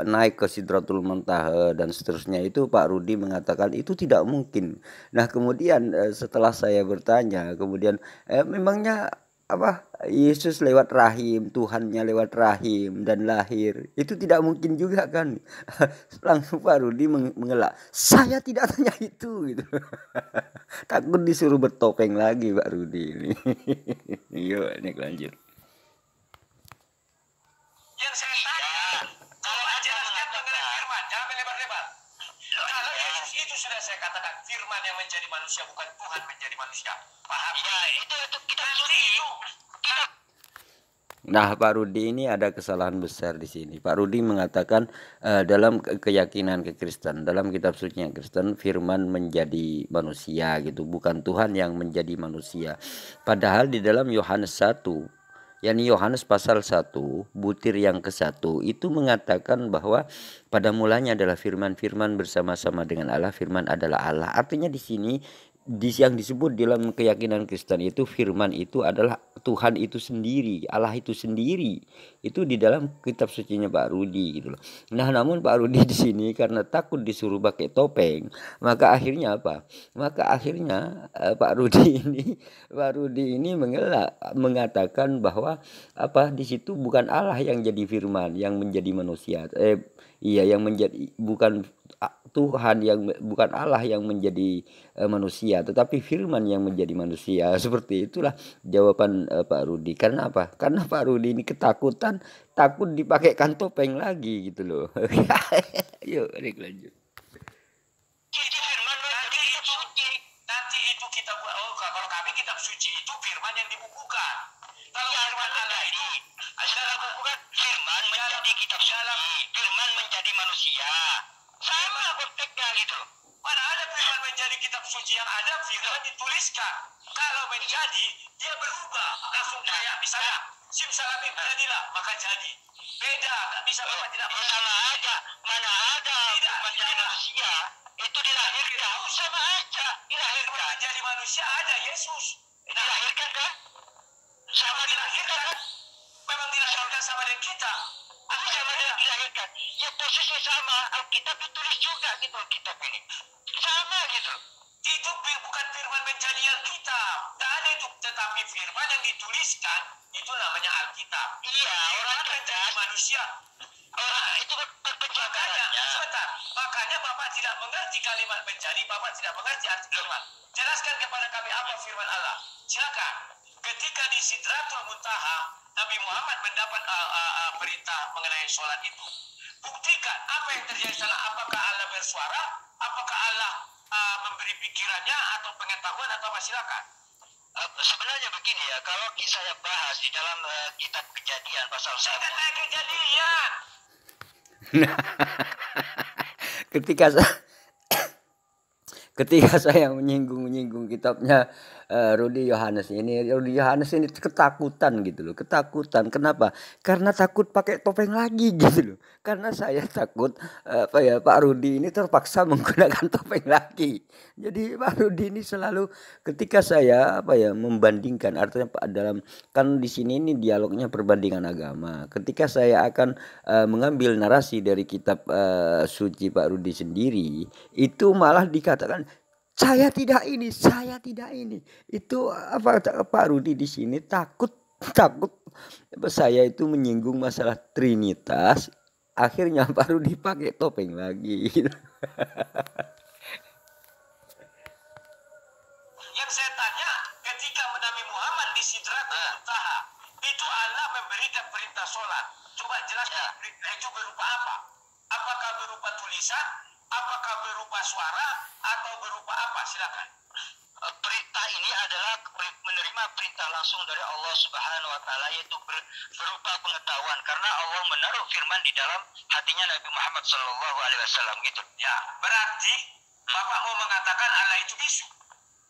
[SPEAKER 1] naik ke Sidratul Muntaha dan seterusnya, itu Pak Rudi mengatakan itu tidak mungkin. Nah, kemudian setelah saya bertanya, kemudian memangnya Yesus lewat rahim, Tuhannya lewat rahim dan lahir, itu tidak mungkin juga kan? Langsung Pak Rudi mengelak, saya tidak tanya itu gitu. Takut disuruh bertopeng lagi Pak Rudi ini. Yuk, ini lanjut.
[SPEAKER 2] Yang saya tanya, kalau ajarnya mengenai firman, jangan lebar-lebar. Kalau Yesus itu sudah saya katakan, firman yang menjadi manusia, bukan Tuhan menjadi manusia. Paham?
[SPEAKER 3] Ya, itu kita suci.
[SPEAKER 1] Nah, Pak Rudi ini ada kesalahan besar di sini. Pak Rudi mengatakan dalam keyakinan Kristen, dalam kitab suci Kristen, firman menjadi manusia gitu, bukan Tuhan yang menjadi manusia. Padahal di dalam Yohanes 1, yakni Yohanes pasal 1, butir yang ke-1 itu mengatakan bahwa pada mulanya adalah firman bersama-sama dengan Allah, firman adalah Allah. Artinya di sini yang disebut dalam keyakinan Kristen itu firman itu adalah Tuhan itu sendiri, Allah itu sendiri. Itu di dalam kitab sucinya Pak Rudi gitu loh. Nah, namun Pak Rudi di sini karena takut disuruh pakai topeng, maka akhirnya apa? Maka akhirnya Pak Rudi ini mengatakan bahwa di situ bukan Allah yang jadi firman, yang menjadi manusia. Yang menjadi bukan Tuhan, yang bukan Allah yang menjadi manusia, tetapi firman yang menjadi manusia. Seperti itulah jawaban Pak Rudi. Karena apa? Karena Pak Rudi ini ketakutan, takut dipakaikan topeng lagi gitu loh. Yuk, lanjut.
[SPEAKER 2] Nanti itu kita buat, kalau kami kitab suci itu firman yang dibukukan. Kalau firman Allah ini
[SPEAKER 3] dalam bukan firman menjadi kitab suci, firman menjadi manusia. Sama konteksnya gitu.
[SPEAKER 2] Mana ada firman menjadi kitab suci, yang ada firman dituliskan. Kalau menjadi, dia berubah. Langsung kayak misalnya, simsalabim jadilah, maka jadi. Beda, tak bisa Bapak tidak
[SPEAKER 3] sama aja. Mana ada menjadi manusia, itu dilahirkan. Sama aja, dilahirkan.
[SPEAKER 2] Menjadi manusia ada Yesus.
[SPEAKER 3] Dilahirkan kan? Sama dilahirkan kan?
[SPEAKER 2] Memang dilahirkan sama dengan kita.
[SPEAKER 3] Apa sama dengan dilahirkan? Ya posisinya sama. Alkitab ditulis juga gitu, kitab ini. Sama gitu.
[SPEAKER 2] Itu bukan firman menjadi Alkitab. Tak ada itu. Tetapi firman yang dituliskan, itu namanya Alkitab.
[SPEAKER 3] Iya, orang
[SPEAKER 2] menjadi manusia.
[SPEAKER 3] Itu perpencarannya.
[SPEAKER 2] Sebentar. Makanya Bapak tidak mengerti kalimat menjadi, Bapak tidak mengerti arti firman. Jelaskan kepada kami apa firman Allah. Silakan. Ketika di Sidratul Muntaha, Nabi Muhammad mendapat perintah mengenai sholat itu. Buktikan apa yang terjadi sana. Apakah Allah bersuara? Apakah Allah memberi pikirannya atau pengetahuan atau apa? Silakan.
[SPEAKER 3] Sebenarnya begini ya, kalau saya bahas di dalam kitab Kejadian pasal 1.
[SPEAKER 2] Kejadian.
[SPEAKER 1] ketika saya menyinggung kitabnya Rudy Yohanes ini ketakutan gitu loh, ketakutan. Kenapa? Karena takut pakai topeng lagi gitu loh. Karena saya takut Pak Rudy ini terpaksa menggunakan topeng lagi. Jadi Pak Rudy ini selalu ketika saya membandingkan, artinya dalam kan di sini ini dialognya perbandingan agama. Ketika saya akan mengambil narasi dari kitab suci Pak Rudy sendiri, itu malah dikatakan saya tidak ini. Itu Pak Rudi di sini takut takut saya itu menyinggung masalah Trinitas. Akhirnya Pak Rudi pakai topeng lagi.
[SPEAKER 2] Yang saya tanya, ketika Nabi Muhammad di Sidratul Muntaha, itu Allah memberikan perintah sholat. Coba jelaskan, itu berupa apa? Apakah berupa tulisan? Apakah berupa suara? Atau berupa apa? Silakan.
[SPEAKER 3] Perintah ini adalah menerima perintah langsung dari Allah Subhanahu wa taala, yaitu berupa pengetahuan, karena Allah menaruh firman di dalam hatinya Nabi Muhammad sallallahu alaihi wasallam gitu.
[SPEAKER 2] Ya, berarti Bapak mau mengatakan Allah itu bisu?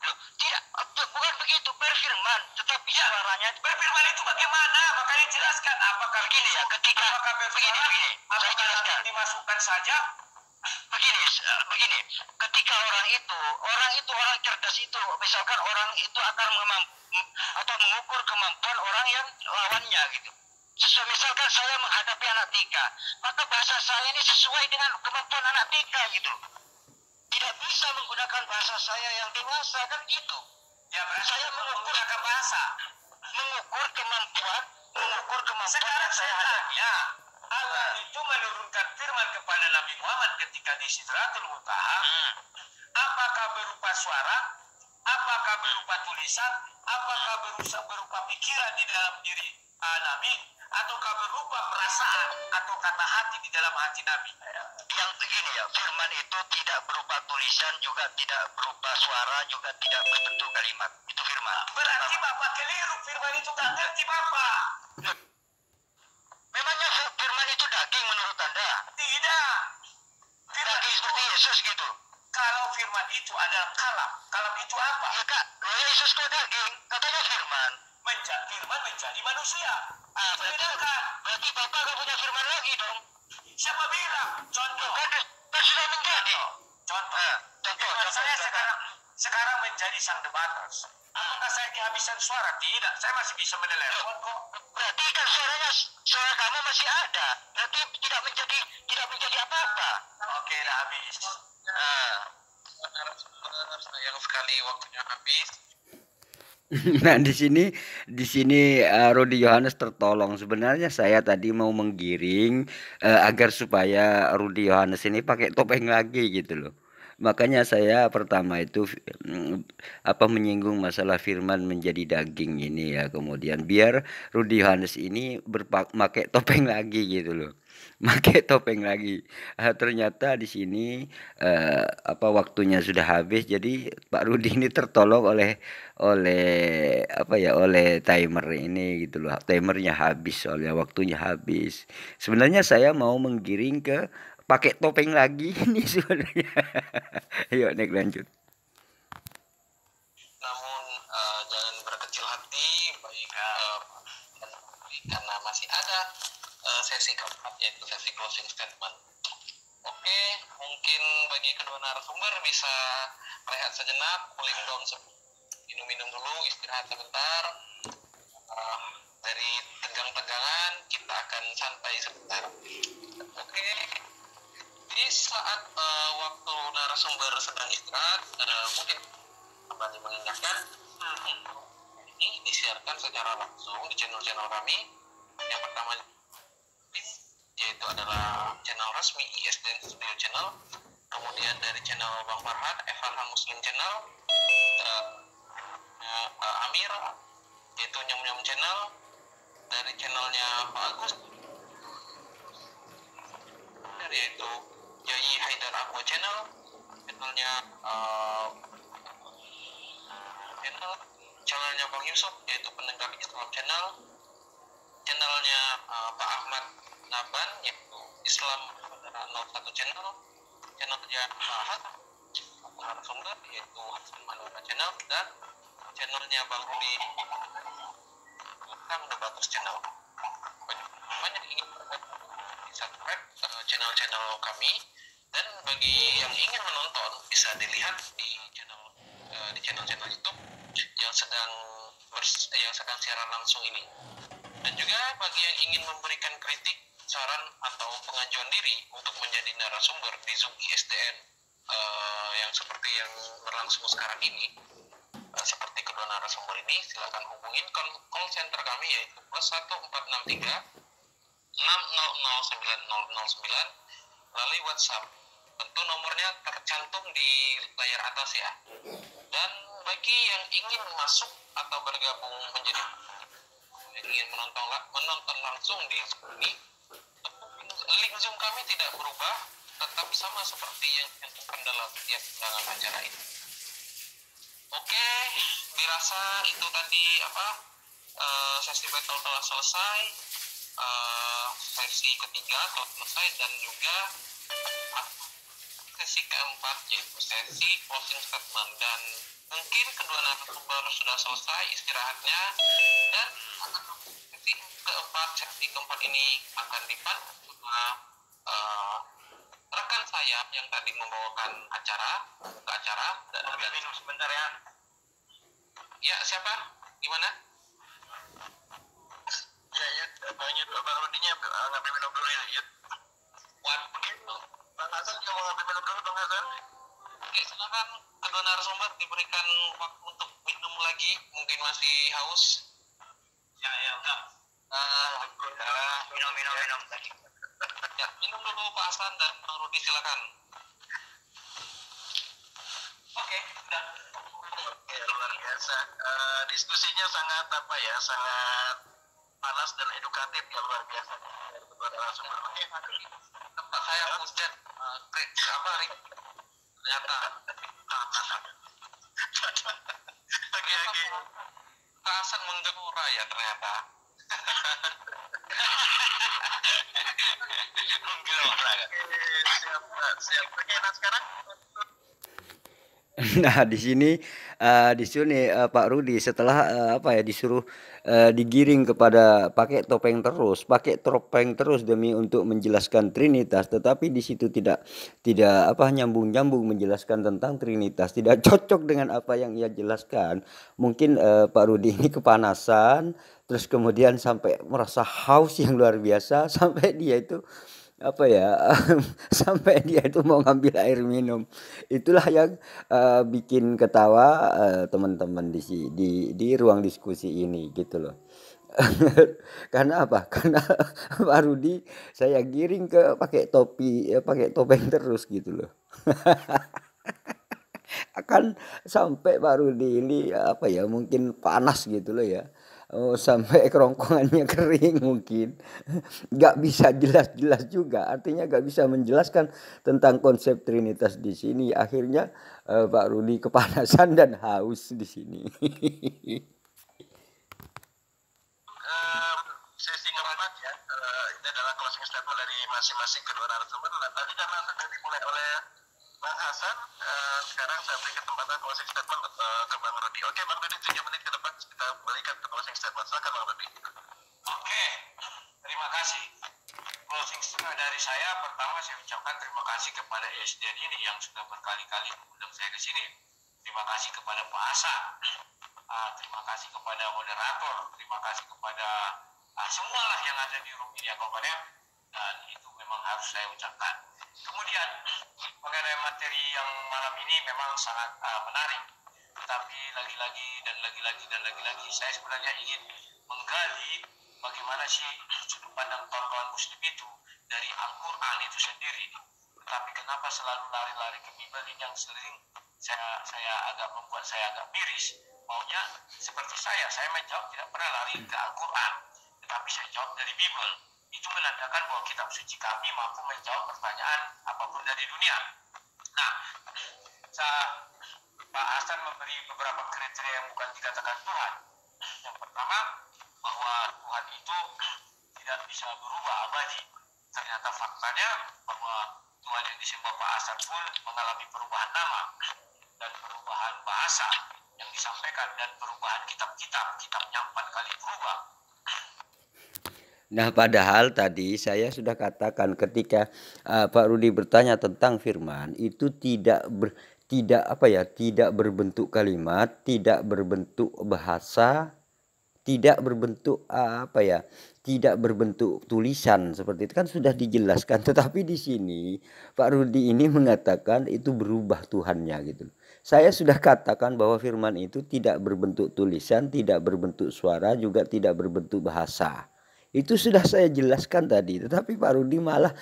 [SPEAKER 3] Loh, tidak, bukan begitu, berfirman, tetapi suaranya
[SPEAKER 2] Berfirman itu bagaimana? Makanya jelaskan. Apakah
[SPEAKER 3] begini ya, ketika
[SPEAKER 2] apakah berfirman?
[SPEAKER 3] begini, saya jelaskan.
[SPEAKER 2] Dimasukkan saja?
[SPEAKER 3] Begini, ketika orang cerdas itu, misalkan orang itu akan atau mengukur kemampuan orang yang lawannya gitu. Misalkan saya menghadapi anak tika, maka bahasa saya ini sesuai dengan kemampuan anak tika gitu. Tidak bisa menggunakan bahasa saya yang dewasa kan gitu.
[SPEAKER 2] Ya, berarti
[SPEAKER 3] Saya
[SPEAKER 2] menggunakan bahasa.
[SPEAKER 3] mengukur kemampuan
[SPEAKER 2] Sekarang
[SPEAKER 3] yang saya hadapi.
[SPEAKER 2] ya, Allah itu menurunkan firman kepada Nabi Muhammad ketika di Sidratul Muntaha. Apakah berupa suara? Apakah berupa tulisan? Apakah berupa pikiran di dalam diri Nabi? Ataukah berupa perasaan atau kata hati di dalam hati Nabi?
[SPEAKER 3] Yang begini ya, firman itu tidak berupa tulisan, juga tidak berupa suara, juga tidak berbentuk kalimat. Itu firman.
[SPEAKER 2] Berarti Bapak keliru, firman itu tak ngerti Bapak.
[SPEAKER 3] Memangnya firman itu daging menurut Anda?
[SPEAKER 2] Tidak. Firman
[SPEAKER 3] Daging
[SPEAKER 2] itu,
[SPEAKER 3] seperti Yesus gitu.
[SPEAKER 2] kalau firman itu adalah kalam. Kalam itu apa?
[SPEAKER 3] Ya kak, Yesus kok daging? Katanya firman.
[SPEAKER 2] Firman menjadi manusia.
[SPEAKER 3] Berarti Bapak gak punya firman lagi dong?
[SPEAKER 2] Siapa bilang? Contoh.
[SPEAKER 3] Kan sudah menjadi.
[SPEAKER 2] Contoh. Firman saya sekarang menjadi sang debaters. Apakah saya kehabisan suara? Tidak. Saya masih bisa menelepon kok.
[SPEAKER 3] Berarti kan suara kamu masih ada. Berarti tidak menjadi apa-apa.
[SPEAKER 2] Oke, dah habis.
[SPEAKER 3] Sayang sekali waktunya habis.
[SPEAKER 1] Nah, di sini Rudy Yohanes tertolong. Sebenarnya saya tadi mau menggiring agar supaya Rudy Yohanes ini pakai topeng lagi gitu loh. Makanya saya pertama itu menyinggung masalah firman menjadi daging ini ya. Kemudian biar Rudy Yohanes ini pakai topeng lagi gitu loh. Pakai topeng lagi. Ternyata di sini waktunya sudah habis, jadi Pak Rudy ini tertolong oleh timer ini gitu loh. Timernya habis, soalnya waktunya habis. Sebenarnya saya mau menggiring ke pakai topeng lagi ini sebenarnya. Yuk naik lanjut.
[SPEAKER 2] Namun jangan berkecil hati, baik karena masih ada sesi keempat, yaitu sesi closing statement. Oke, mungkin bagi kedua narasumber bisa rehat sejenak, cooling down, minum-minum dulu, istirahat sebentar. Dari tegang-tegangan kita akan santai sebentar. Oke. Di saat waktu narasumber sedang istirahat, mungkin kembali mengingatkan ini disiarkan secara langsung di channel-channel kami. Yang pertama yaitu adalah channel resmi ISDN Studio Channel, kemudian dari channel Bang Farhad, FH Muslim Channel, Amir yaitu Nyom Nyom Channel, dari channelnya Pak Agus yaitu Yai Haidar Aqua Channel, channelnya channelnya Bang Yusuf yaitu Pendengar Islam Channel, channelnya Pak Ahmad Naban yaitu Islam 01 Channel, channelnya Pak Ahad narasumber, yaitu Hasan Manora Channel dan channelnya Bang Rudi Kang Debaters Channel. Banyak yang ingin subscribe channel-channel kami, dan bagi yang ingin menonton bisa dilihat di channel YouTube yang sedang siaran langsung ini. Dan juga bagi yang ingin memberikan kritik, saran atau pengajuan diri untuk menjadi narasumber di Zoom ISDN yang seperti yang berlangsung sekarang ini, seperti kedua narasumber ini, silakan hubungin call center kami, yaitu +1463 6009009 melalui WhatsApp. Tentu nomornya tercantum di layar atas ya. Dan bagi yang ingin masuk atau bergabung menjadi yang ingin menonton langsung di Zoom ini, link Zoom kami tidak berubah, tetap sama seperti yang dicantumkan dalam setiap undangan acara ini. Oke, dirasa itu tadi sesi battle telah selesai, sesi ketiga telah selesai, dan juga sesi keempat yaitu sesi closing statement, dan mungkin kedua narasumber sudah selesai istirahatnya, dan sesi keempat ini akan dipandu sama rekan saya yang tadi membawakan acara dan minum sebentar ya. Ya, siapa? Gimana? Ya, Bang Rudinya ngambil minum dulu ya, Yud. Begitu. Bang Hasan juga mau ngambil minum dulu, Bang Hasan. Oke, silakan kedua narasumber diberikan waktu untuk minum lagi, mungkin masih haus. Ya, udah. Minum tadi. Ya, minum dulu Pak Hasan dan Bang Rudi, silakan. Oke, udah. Oke, luar biasa. Diskusinya sangat sangat panas dan edukatif ya, luar biasa. Oke, tempat saya Ustaz ternyata lagi Pak Hasan menggelora ya ternyata. Menggelora kan. Siap. Oke, nah sekarang
[SPEAKER 1] Nah, di sini Pak Rudi setelah disuruh digiring kepada pakai topeng terus demi untuk menjelaskan Trinitas, tetapi di situ tidak nyambung-nyambung menjelaskan tentang Trinitas, tidak cocok dengan apa yang ia jelaskan. Mungkin Pak Rudi ini kepanasan, terus kemudian sampai merasa haus yang luar biasa sampai dia itu sampai dia itu mau ngambil air minum. Itulah yang bikin ketawa teman-teman di ruang diskusi ini gitu loh. Karena apa? Karena Pak Rudi saya giring ke pakai topeng terus gitu loh. Akan sampai Pak Rudi ini mungkin panas gitu loh ya. Oh, sampai kerongkongannya kering mungkin. Nggak bisa jelas-jelas juga, artinya nggak bisa menjelaskan tentang konsep Trinitas di sini. Akhirnya Pak Rudi kepanasan dan haus di sini.
[SPEAKER 2] Sesi keempat ya, ini adalah closing statement dari masing-masing kedua narasumber. Tadi karena sudah dimulai oleh Bang Hasan, sekarang saya beri kesempatan closing statement ke Bang Rudi. Oke, Bang Rudi, 7 menit ke depan kita berikan ke closing statement. Silakan Bang Rudi. Oke, terima kasih. Closing statement dari saya, pertama saya ucapkan terima kasih kepada ISDN ini yang sudah berkali-kali mengundang saya ke sini. Terima kasih kepada Pak Hasan, terima kasih kepada moderator, terima kasih kepada semualah yang ada di room ini ya komponen, dan itu memang harus saya ucapkan. Kemudian mengenai materi yang malam ini memang sangat menarik, tetapi lagi-lagi saya sebenarnya ingin menggali bagaimana sih sudut pandang kawan-kawan muslim itu dari Al-Quran itu sendiri. Tetapi kenapa selalu lari-lari ke Bible ini yang sering membuat saya agak miris. Maunya seperti saya menjawab tidak pernah lari ke Al-Quran, tetapi saya jawab dari Bible. Itu menandakan bahwa kitab suci kami mampu menjawab pertanyaan apapun dari dunia. Nah, Pak Hasan memberi beberapa kriteria yang bukan dikatakan Tuhan. Yang pertama, bahwa Tuhan itu tidak bisa berubah abadi. Ternyata faktanya bahwa Tuhan yang disembah Pak Hasan pun mengalami perubahan nama.
[SPEAKER 3] dan perubahan bahasa yang disampaikan dan perubahan kitabnya 4 kali berubah.
[SPEAKER 1] Nah, padahal tadi saya sudah katakan ketika Pak Rudi bertanya tentang firman itu tidak berbentuk kalimat, tidak berbentuk bahasa, tidak berbentuk tidak berbentuk tulisan seperti itu kan sudah dijelaskan. Tetapi di sini Pak Rudi ini mengatakan itu berubah Tuhannya gitu. Saya sudah katakan bahwa firman itu tidak berbentuk tulisan, tidak berbentuk suara, juga tidak berbentuk bahasa. Itu sudah saya jelaskan tadi, tetapi Pak Rudi malah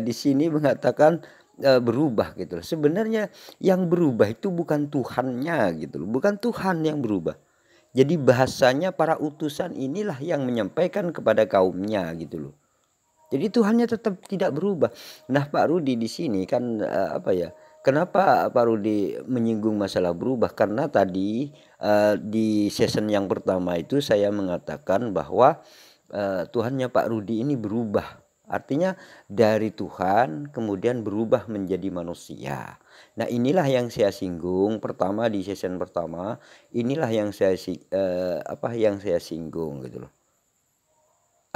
[SPEAKER 1] di sini mengatakan berubah gitu loh. Sebenarnya yang berubah itu bukan Tuhannya gitu loh, bukan Tuhan yang berubah. Jadi bahasanya para utusan inilah yang menyampaikan kepada kaumnya gitu loh. Jadi Tuhannya tetap tidak berubah. Nah, Pak Rudi di sini kan kenapa Pak Rudi menyinggung masalah berubah? Karena tadi di season yang pertama itu saya mengatakan bahwa Tuhannya Pak Rudi ini berubah. Artinya dari Tuhan kemudian berubah menjadi manusia. Nah, inilah yang saya singgung pertama di season pertama. Inilah yang saya singgung gitu loh.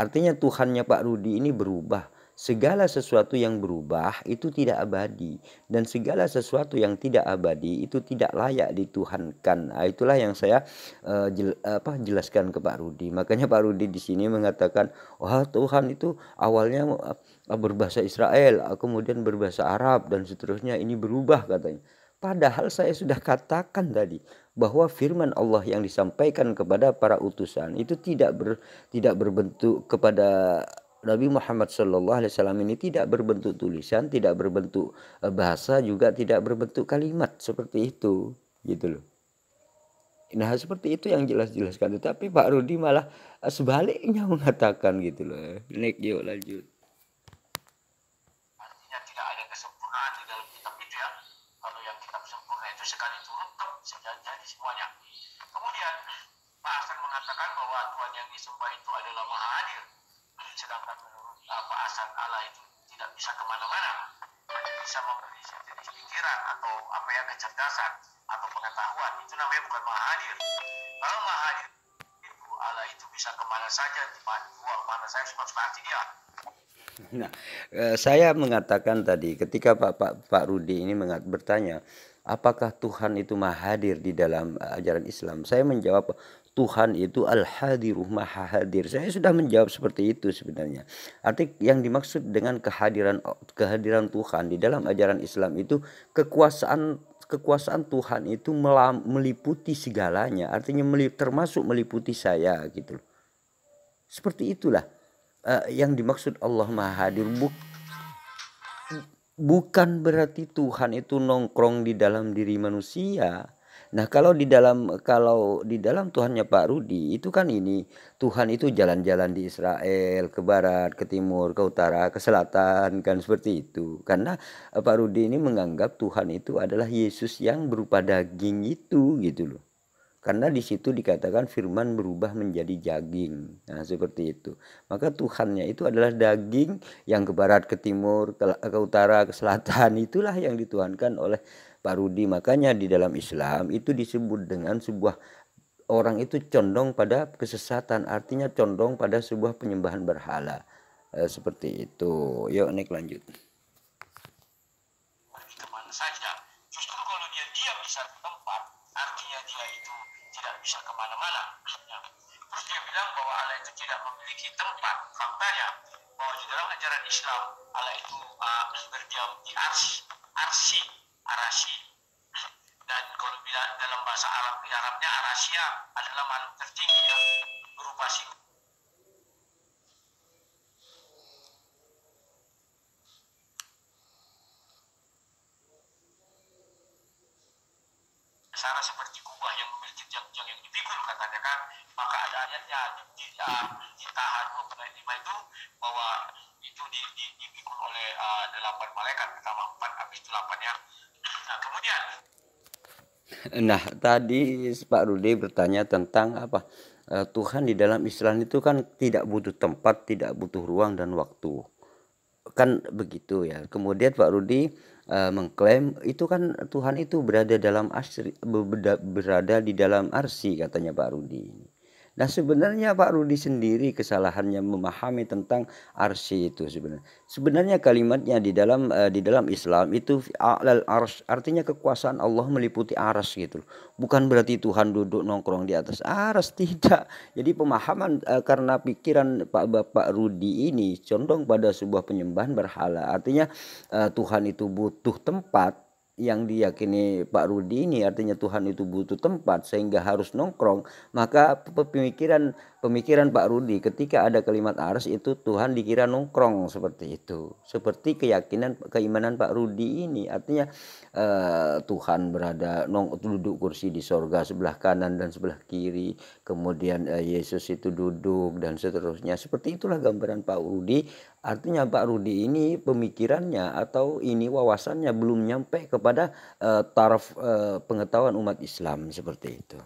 [SPEAKER 1] Artinya Tuhannya Pak Rudi ini berubah. Segala sesuatu yang berubah itu tidak abadi, dan segala sesuatu yang tidak abadi itu tidak layak dituhankan. Nah, itulah yang saya jelaskan ke Pak Rudi. Makanya Pak Rudi di sini mengatakan, wah Tuhan itu awalnya berbahasa Israel, kemudian berbahasa Arab dan seterusnya, ini berubah katanya. Padahal saya sudah katakan tadi bahwa firman Allah yang disampaikan kepada para utusan itu tidak berbentuk kepada Nabi Muhammad SAW ini tidak berbentuk tulisan, tidak berbentuk bahasa, juga tidak berbentuk kalimat seperti itu, gitu loh. Nah, seperti itu yang jelas-jelaskan. Tetapi Pak Rudi malah sebaliknya mengatakan gitu loh. Nek, yuk lanjut.
[SPEAKER 3] Artinya tidak ada kesempurnaan di dalam kitab itu ya. Kalau yang kitab sempurna itu sekali turun jadi semuanya. Kemudian Pak Hasan mengatakan bahwa Tuhan yang disembah itu adalah Maha Hadir. Sedangkan menurut Pak Hasan Allah itu tidak bisa kemana-mana, bisa memberi jenis pikiran atau kecerdasan atau pengetahuan. Itu namanya bukan Maha Hadir. Kalau Maha Hadir itu Allah itu bisa kemana saja, di mana saya suka hati dia.
[SPEAKER 1] Nah, saya mengatakan tadi ketika Pak Rudi ini bertanya, apakah Tuhan itu Maha Hadir di dalam ajaran Islam? Saya menjawab, Tuhan itu Al-Hadiruh, Maha Hadir. Saya sudah menjawab seperti itu sebenarnya. Arti yang dimaksud dengan kehadiran Tuhan di dalam ajaran Islam itu kekuasaan Tuhan itu meliputi segalanya. Artinya termasuk meliputi saya gitu. Seperti itulah yang dimaksud Allah Maha Hadir. Bukan berarti Tuhan itu nongkrong di dalam diri manusia. Nah, kalau di dalam Tuhannya Pak Rudi itu kan ini Tuhan itu jalan-jalan di Israel, ke barat, ke timur, ke utara, ke selatan, kan seperti itu. Karena Pak Rudi ini menganggap Tuhan itu adalah Yesus yang berupa daging itu gitu loh. Karena di situ dikatakan firman berubah menjadi daging. Nah, seperti itu. Maka Tuhannya itu adalah daging yang ke barat, ke timur, ke utara, ke selatan. Itulah yang dituhankan oleh Pak Rudi. Makanya di dalam Islam itu disebut dengan sebuah orang itu condong pada kesesatan. Artinya condong pada sebuah penyembahan berhala. Seperti itu. Yuk, Nek lanjut.
[SPEAKER 3] Kemana saja. Justru kalau dia diam di satu tempat, artinya dia itu tidak bisa kemana-mana. Terus dia bilang bahwa Allah itu tidak memiliki tempat. Faktanya bahwa di dalam ajaran Islam Allah itu berdiam di arsi. Dan kalau bilang dalam bahasa Arabnya Arasya adalah makhluk tertinggi ya, berupa sana seperti kubah yang memiliki tiang-tiang yang dipikul katanya kan. Maka ada ayatnya di Taha 25 itu bahwa itu dipikul oleh 8 malaikat, pertama 4 habis itu 8 ya. Nah, kemudian
[SPEAKER 1] Nah, tadi Pak Rudi bertanya tentang Tuhan di dalam Islam itu kan tidak butuh tempat, tidak butuh ruang dan waktu. Kan begitu ya. Kemudian Pak Rudi mengklaim itu kan Tuhan itu berada dalam berada di dalam arsy, katanya Pak Rudi. Nah, sebenarnya Pak Rudi sendiri kesalahannya memahami tentang arsy itu sebenarnya. Sebenarnya kalimatnya di dalam Islam itu a'lal arsy, artinya kekuasaan Allah meliputi arsy gitu. Bukan berarti Tuhan duduk nongkrong di atas arsy, tidak. Jadi pemahaman karena pikiran Bapak Rudi ini condong pada sebuah penyembahan berhala. Artinya Tuhan itu butuh tempat, yang diyakini Pak Rudi ini artinya Tuhan itu butuh tempat sehingga harus nongkrong. Maka pemikiran Pak Rudi ketika ada kalimat ars itu Tuhan dikira nongkrong, seperti itu. Seperti keimanan Pak Rudi ini, artinya Tuhan berada duduk kursi di sorga sebelah kanan dan sebelah kiri, kemudian Yesus itu duduk dan seterusnya. Seperti itulah gambaran Pak Rudi. Artinya Pak Rudi ini pemikirannya atau ini wawasannya belum nyampe kepada taraf pengetahuan umat Islam, seperti itu.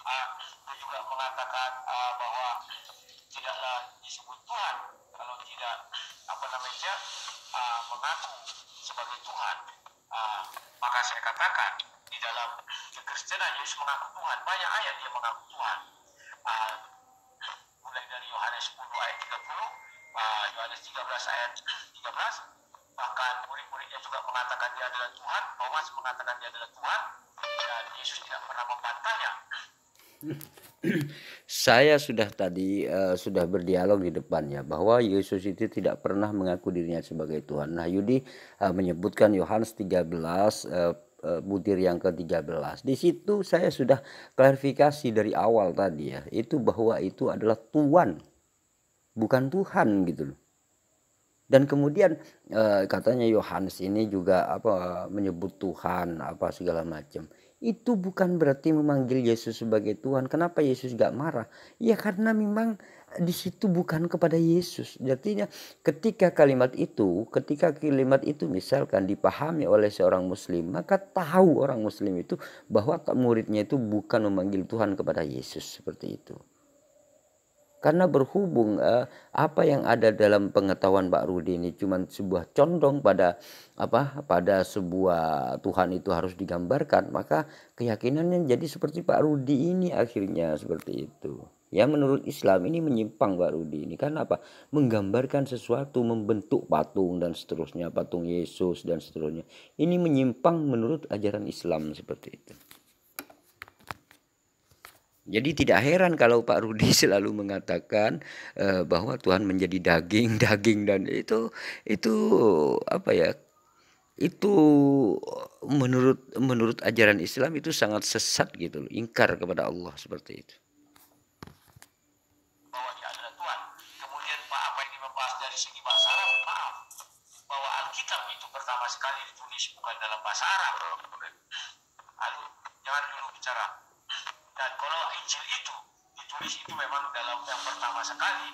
[SPEAKER 3] Dia juga mengatakan bahwa tidaklah disebut Tuhan kalau tidak mengaku sebagai Tuhan. Maka saya katakan di dalam kekristenan Yesus mengaku Tuhan, banyak ayat dia mengaku Tuhan. Mulai dari Yohanes 10 ayat 30, Yohanes 13 ayat 13, bahkan murid-muridnya juga mengatakan dia adalah Tuhan, Thomas mengatakan dia adalah Tuhan, dan Yesus tidak pernah membantahnya.
[SPEAKER 1] Saya sudah berdialog di depannya bahwa Yesus itu tidak pernah mengaku dirinya sebagai Tuhan. Nah, Yudi menyebutkan Yohanes 13 butir yang ke-13. Di situ saya sudah klarifikasi dari awal tadi ya, itu bahwa itu adalah Tuhan, bukan Tuhan gitu loh. Dan kemudian katanya Yohanes ini juga menyebut Tuhan segala macam. Itu bukan berarti memanggil Yesus sebagai Tuhan. Kenapa Yesus gak marah? Ya karena memang di situ bukan kepada Yesus. Artinya ketika kalimat itu misalkan dipahami oleh seorang muslim, maka tahu orang muslim itu bahwa muridnya itu bukan memanggil Tuhan kepada Yesus, seperti itu. Karena berhubung apa yang ada dalam pengetahuan Pak Rudi ini cuma sebuah condong pada sebuah Tuhan itu harus digambarkan, maka keyakinannya jadi seperti Pak Rudi ini akhirnya, seperti itu. Ya, menurut Islam ini menyimpang Pak Rudi ini. Karena apa? Menggambarkan sesuatu, membentuk patung dan seterusnya, patung Yesus dan seterusnya. Ini menyimpang menurut ajaran Islam, seperti itu. Jadi tidak heran kalau Pak Rudi selalu mengatakan bahwa Tuhan menjadi daging dan itu itu menurut ajaran Islam itu sangat sesat gitu loh, ingkar kepada Allah, seperti itu.
[SPEAKER 3] Bahwa dia adalah Tuhan. Kemudian apa yang dibahas dari segi bahasa Arab, maaf, bahwa Alkitab itu pertama sekali ditulis bukan dalam bahasa Arab. Lalu jangan dulu bicara. Dan kalau Injil itu ditulis itu memang dalam yang pertama sekali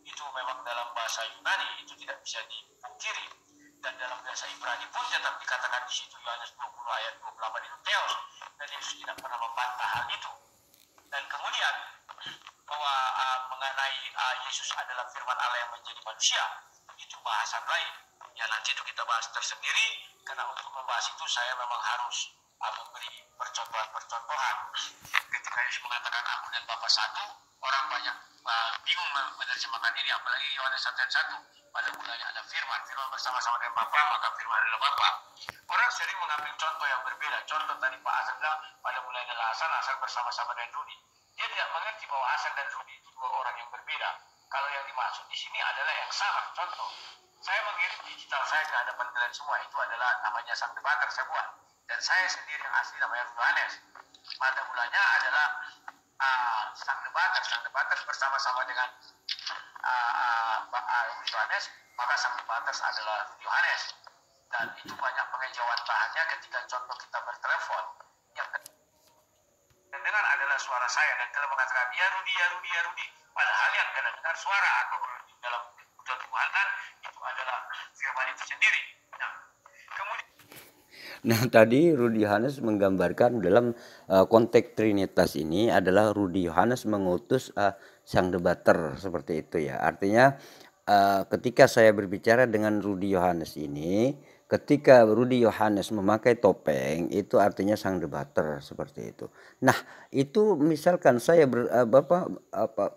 [SPEAKER 3] itu memang dalam bahasa Yunani, itu tidak bisa dipungkiri. Dan dalam bahasa Ibrani pun tetap dikatakan di situ Yohanes 20 ayat 28 itu Theos, dan Yesus tidak pernah membantah hal itu. Dan kemudian bahwa mengenai Yesus adalah firman Allah yang menjadi manusia, itu bahasan lain. Ya nanti itu kita bahas tersendiri, karena untuk membahas itu saya memang harus memberi percontohan. Ketika Yesus mengatakan aku dan Bapa satu, orang banyak bingung menerjemahkan ini, apalagi Yohanes 1 ayat 1. Pada mulanya ada firman bersama-sama dengan Bapa, maka firman adalah Bapa. Orang sering mengambil contoh yang berbeda. Contoh tadi Pak Hasan bilang, pada mulanya adalah Hasan bersama-sama dengan Rudi. Dia tidak mengerti bahwa Hasan dan Rudi itu dua orang yang berbeda. Kalau yang dimaksud di sini adalah yang sama. Contoh, saya mengirim digital saya ke hadapan kalian semua, itu adalah namanya Sang Debater saya buat. Dan saya sendiri yang asli namanya Yohanes. Pada mulanya adalah Sang Debater bersama-sama dengan Yohanes, maka Sang Debater adalah Yohanes. Dan itu banyak pengejauhan bahannya ketika contoh kita bertelepon. Yang dengar adalah suara saya, dan kalian mengatakan ya Rudi. Padahal yang kalian dengar suara atau dalam Tuhan itu adalah firman itu sendiri.
[SPEAKER 1] Nah, tadi Rudi Yohanes menggambarkan dalam konteks Trinitas ini adalah Rudi Yohanes mengutus Sang Debater, seperti itu ya. Artinya ketika saya berbicara dengan Rudi Yohanes ini, ketika Rudi Yohanes memakai topeng, itu artinya sang debater seperti itu. Nah, itu misalkan saya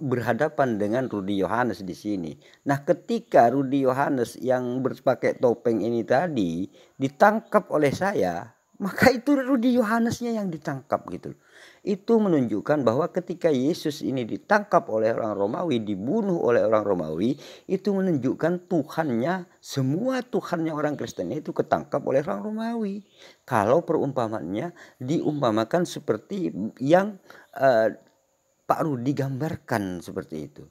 [SPEAKER 1] berhadapan dengan Rudi Yohanes di sini. Nah, ketika Rudi Yohanes yang berpakai topeng ini tadi ditangkap oleh saya, maka itu Rudi Yohanesnya yang ditangkap gitu. Itu menunjukkan bahwa ketika Yesus ini ditangkap oleh orang Romawi, dibunuh oleh orang Romawi, itu menunjukkan Tuhannya, semua Tuhannya orang Kristen itu ketangkap oleh orang Romawi. Kalau perumpamannya diumpamakan seperti yang Pak Rudi gambarkan seperti itu.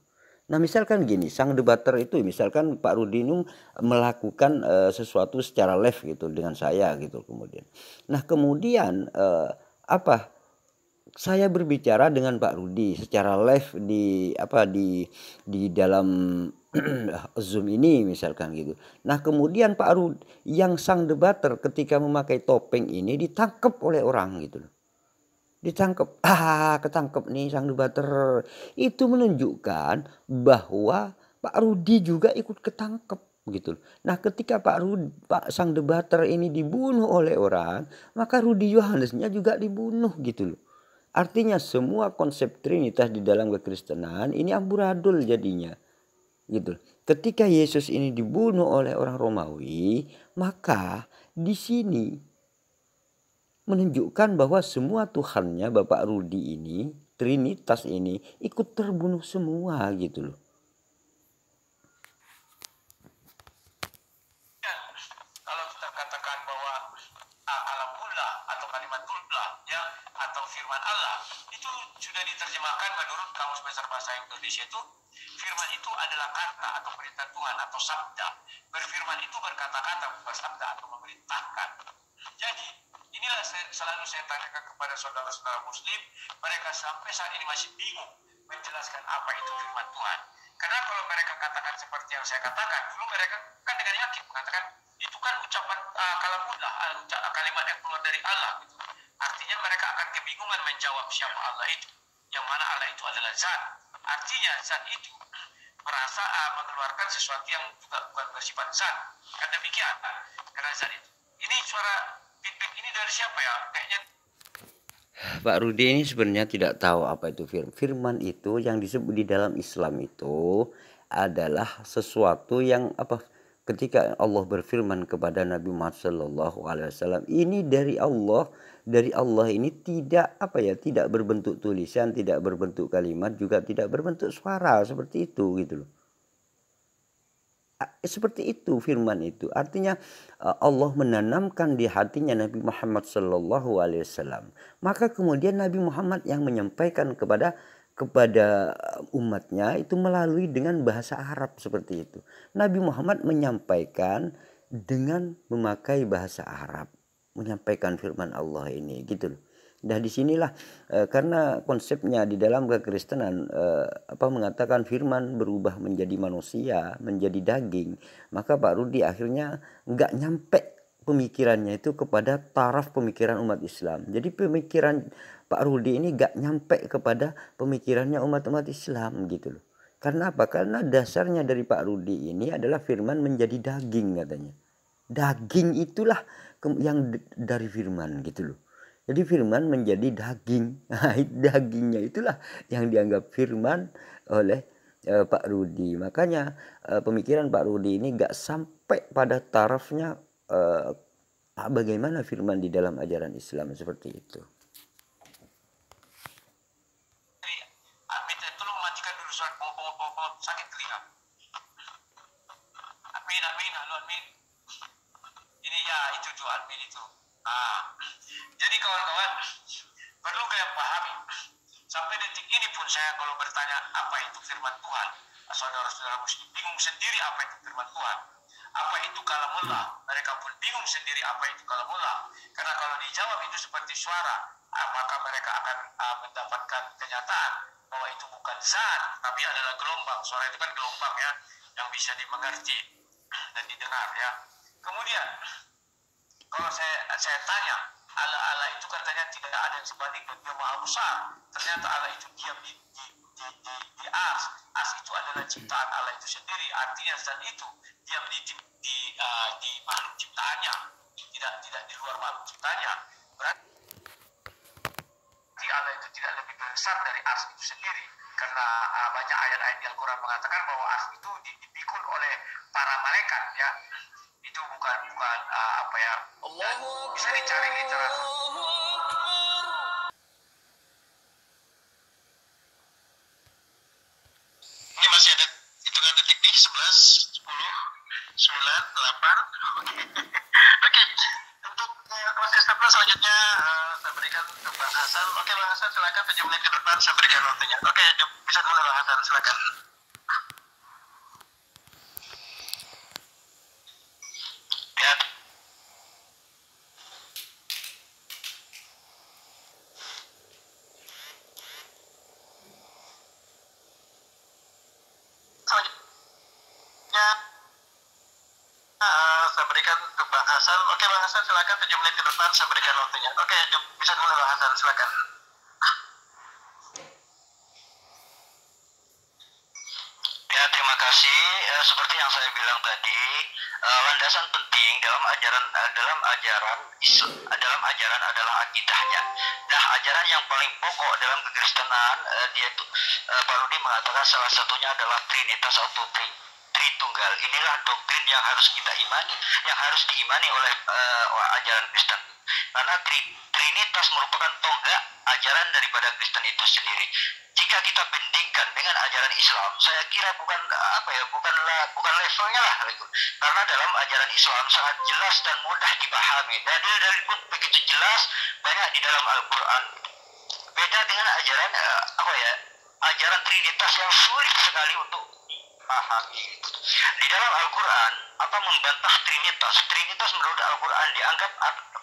[SPEAKER 1] Nah, misalkan gini, sang debater itu misalkan Pak Rudi ini melakukan sesuatu secara live gitu dengan saya gitu kemudian. Nah, kemudian saya berbicara dengan Pak Rudi secara live di dalam Zoom ini misalkan gitu. Nah, kemudian Pak Rudi yang sang debater ketika memakai topeng ini ditangkap oleh orang gitu loh. Ditangkap, ketangkep nih sang debater. Itu menunjukkan bahwa Pak Rudi juga ikut ketangkep gitu. Nah, ketika sang debater ini dibunuh oleh orang, maka Rudi Yohanesnya juga dibunuh gitu loh. Artinya semua konsep Trinitas di dalam kekristenan ini amburadul jadinya. Gitu. Ketika Yesus ini dibunuh oleh orang Romawi, maka di sini menunjukkan bahwa semua Tuhannya Bapak Rudi ini, Trinitas ini ikut terbunuh semua gitu loh.
[SPEAKER 2] Kalau kita katakan bahwa kalamullah atau kalimatullah ya atau firman Allah itu sudah diterjemahkan menurut Kamus Besar Bahasa Indonesia itu firman itu adalah kata atau perintah Tuhan atau sabda. Berfirman itu berkata-kata, bersabda atau memerintahkan. Jadi inilah selalu saya tanyakan kepada saudara-saudara Muslim, mereka sampai saat ini masih bingung menjelaskan apa itu firman Tuhan. Karena kalau mereka katakan seperti yang saya katakan, dulu mereka kan dengan yakin mengatakan itu kan ucapan kalamullah, kalimat yang keluar dari Allah gitu. Artinya mereka akan kebingungan menjawab siapa Allah itu, yang mana Allah itu adalah zat. Artinya zat itu merasa mengeluarkan sesuatu yang juga bukan bersifat zat. Kan demikian, karena zat itu. Ini suara feedback ini dari siapa ya? Kayaknya
[SPEAKER 1] Pak Rudi ini sebenarnya tidak tahu apa itu firman. Firman itu yang disebut di dalam Islam itu adalah sesuatu yang ketika Allah berfirman kepada Nabi Muhammad SAW, ini dari Allah ini tidak tidak berbentuk tulisan, tidak berbentuk kalimat, juga tidak berbentuk suara seperti itu gitu loh. Seperti itu firman itu. Artinya Allah menanamkan di hatinya Nabi Muhammad SAW. Maka kemudian Nabi Muhammad yang menyampaikan kepada umatnya itu melalui dengan bahasa Arab seperti itu. Nabi Muhammad menyampaikan dengan memakai bahasa Arab, menyampaikan firman Allah ini gitu loh. Nah, disinilah karena konsepnya di dalam kekristenan mengatakan firman berubah menjadi manusia, menjadi daging, maka Pak Rudi akhirnya nggak nyampe pemikirannya itu kepada taraf pemikiran umat Islam. Jadi pemikiran Pak Rudi ini nggak nyampe kepada pemikirannya umat-umat Islam gitu loh. Karena apa? Karena dasarnya dari Pak Rudi ini adalah firman menjadi daging katanya. Daging itulah yang dari firman gitu loh. Jadi firman menjadi daging. Dagingnya itulah yang dianggap firman oleh Pak Rudi. Makanya pemikiran Pak Rudi ini gak sampai pada tarafnya bagaimana firman di dalam ajaran Islam seperti itu.
[SPEAKER 2] Tolong matikan dulu suara pokok sakit telinga. Amin, amin, halo amin. Ini ya itu tuh admin itu. Jadi kawan-kawan perlu kalian pahami sampai detik ini pun saya kalau bertanya apa itu firman Tuhan, saudara-saudara Muslim bingung sendiri apa itu firman Tuhan, apa itu kalamullah, mereka pun bingung sendiri apa itu kalamullah, karena kalau dijawab itu seperti suara, maka mereka akan mendapatkan kenyataan bahwa itu bukan zat tapi adalah gelombang. Suara itu kan gelombang ya, yang bisa dimengerti dan didengar ya. Kemudian kalau saya tanya, Allah itu katanya tidak ada yang sebanding dan dia maha besar. Ternyata Allah itu diam di di ars. Ars itu adalah ciptaan Allah itu sendiri. Artinya zat itu dia di makhluk ciptaannya, tidak di luar makhluk ciptaannya. Berarti Allah itu tidak lebih besar dari ars itu sendiri, karena banyak ayat-ayat di Al-Quran mengatakan bahwa ars itu dipikul oleh para malaikat, ya. Itu bukan apa ya, dan bisa dicari literatur. Ini masih ada hitungan detik nih, 11, 10, 9, 8. Oke, untuk kelas STP selanjutnya saya berikan ke Bang Hasan. Oke Bang Hasan, silakan 7 menit ke depan saya berikan waktunya. Oke, bisa mulai Bang Hasan, silakan. Ya. Selanjutnya saya berikan ke Bang Hasan. Oke Bang Hasan, silakan 7 menit ke depan saya berikan waktunya. Oke, bisa mulai Bang Hasan, silakan. Ya, terima kasih. Seperti yang saya bilang tadi, landasan penting dalam ajaran adalah akidahnya. Nah, ajaran yang paling pokok dalam kekristenan, dia itu Pak Rudi mengatakan salah satunya adalah Trinitas atau Tritunggal. Inilah doktrin yang harus kita imani, yang harus diimani oleh ajaran Kristen. Karena Trinitas merupakan tonggak ajaran daripada Kristen itu sendiri. Jika kita bandingkan dengan ajaran Islam, saya kira bukan levelnya lah gitu. Karena dalam ajaran Islam sangat jelas dan mudah dipahami. Dalil-dalil pun begitu jelas, banyak di dalam Al-Quran. Beda dengan ajaran Trinitas yang sulit sekali untuk dipahami. Di dalam Al-Quran, membantah Trinitas. Trinitas menurut Al-Quran dianggap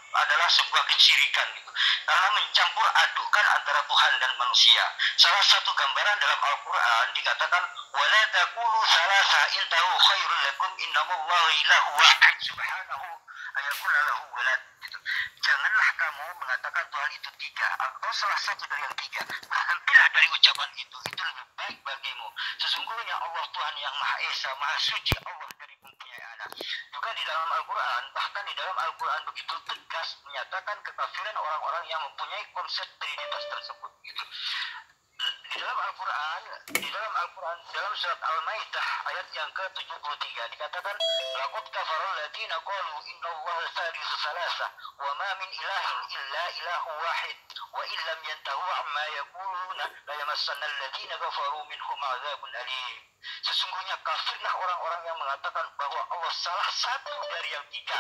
[SPEAKER 2] adalah sebuah kesyirikan gitu. Karena mencampur adukkan antara Tuhan dan manusia. Salah satu gambaran dalam Al-Quran dikatakan wala taqulu salasa intahu khairul lakum innamallahu ilahu wahid subhanahu ayakuna lahu walad gitu. Janganlah kamu mengatakan Tuhan itu tiga atau salah satu dari yang tiga. Berhentilah dari ucapan itu lebih baik bagimu. Sesungguhnya Allah Tuhan yang Maha Esa, Maha Suci, Allah dari mempunyai anak. Juga di dalam Al-Quran, bahkan di dalam Al-Quran begitu tegas menyatakan kekafiran orang-orang yang mempunyai konsep Trinitas tersebut gitu. Di dalam Al-Quran, dalam surat Al-Maidah ayat yang ke-73 dikatakan laqad kafarul ladzina qalu innallaha thalithu thalatha wa ma min ilahin illa ilahu wahid wa in lam yantahu amma yaquluna la yamassanna alladzina kafaru minhum adzabun alim. Sesungguhnya kafirlah orang-orang yang mengatakan bahwa Allah salah satu dari yang tiga,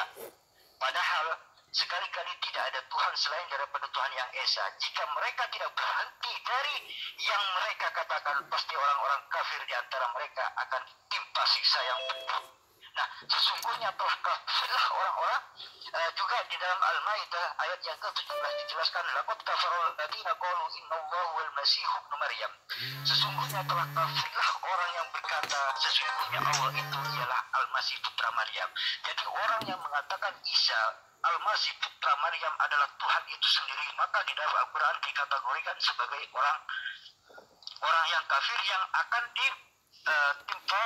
[SPEAKER 2] padahal sekali-kali tidak ada Tuhan selain daripada Tuhan yang Esa. Jika mereka tidak berhenti dari yang mereka katakan, pasti orang-orang kafir di antara mereka akan ditimpa siksa yang pedih. Nah, sesungguhnya telah kafirlah orang-orang. Juga di dalam Al-Maidah ayat yang ke-17 dijelaskan laqad kafarul ladzina qalu innallaha wal masih ibnu Maryam. Sesungguhnya telah kafirlah orang yang berkata sesungguhnya Allah itu ialah Al-Masih putra Maryam. Jadi orang yang mengatakan Isa Al-Masih putra Maryam adalah Tuhan itu sendiri, maka di dalam Al-Quran dikategorikan sebagai orang yang kafir yang akan ditimpa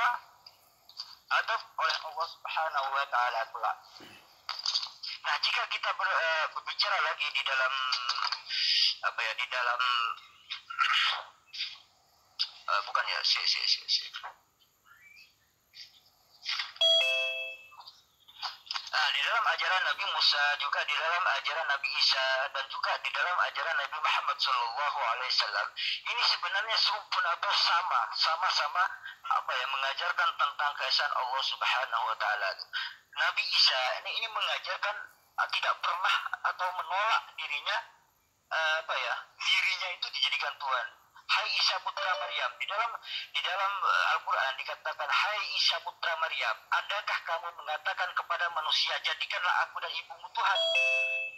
[SPEAKER 2] adab oleh Allah Subhanahu wa taala pula. Nah, jika kita berbicara lagi di dalam di dalam ajaran Nabi Musa, juga di dalam ajaran Nabi Isa, dan juga di dalam ajaran Nabi Muhammad SAW, ini sebenarnya serumpun atau sama-sama mengajarkan tentang keesaan Allah Subhanahu wa taala. Nabi Isa ini mengajarkan tidak pernah atau menolak dirinya itu dijadikan Tuhan. Hai Isa putra Maryam, di dalam Al-Quran dikatakan hai Isa putra Maryam, adakah kamu mengatakan kepada manusia jadikanlah aku dan ibumu Tuhan?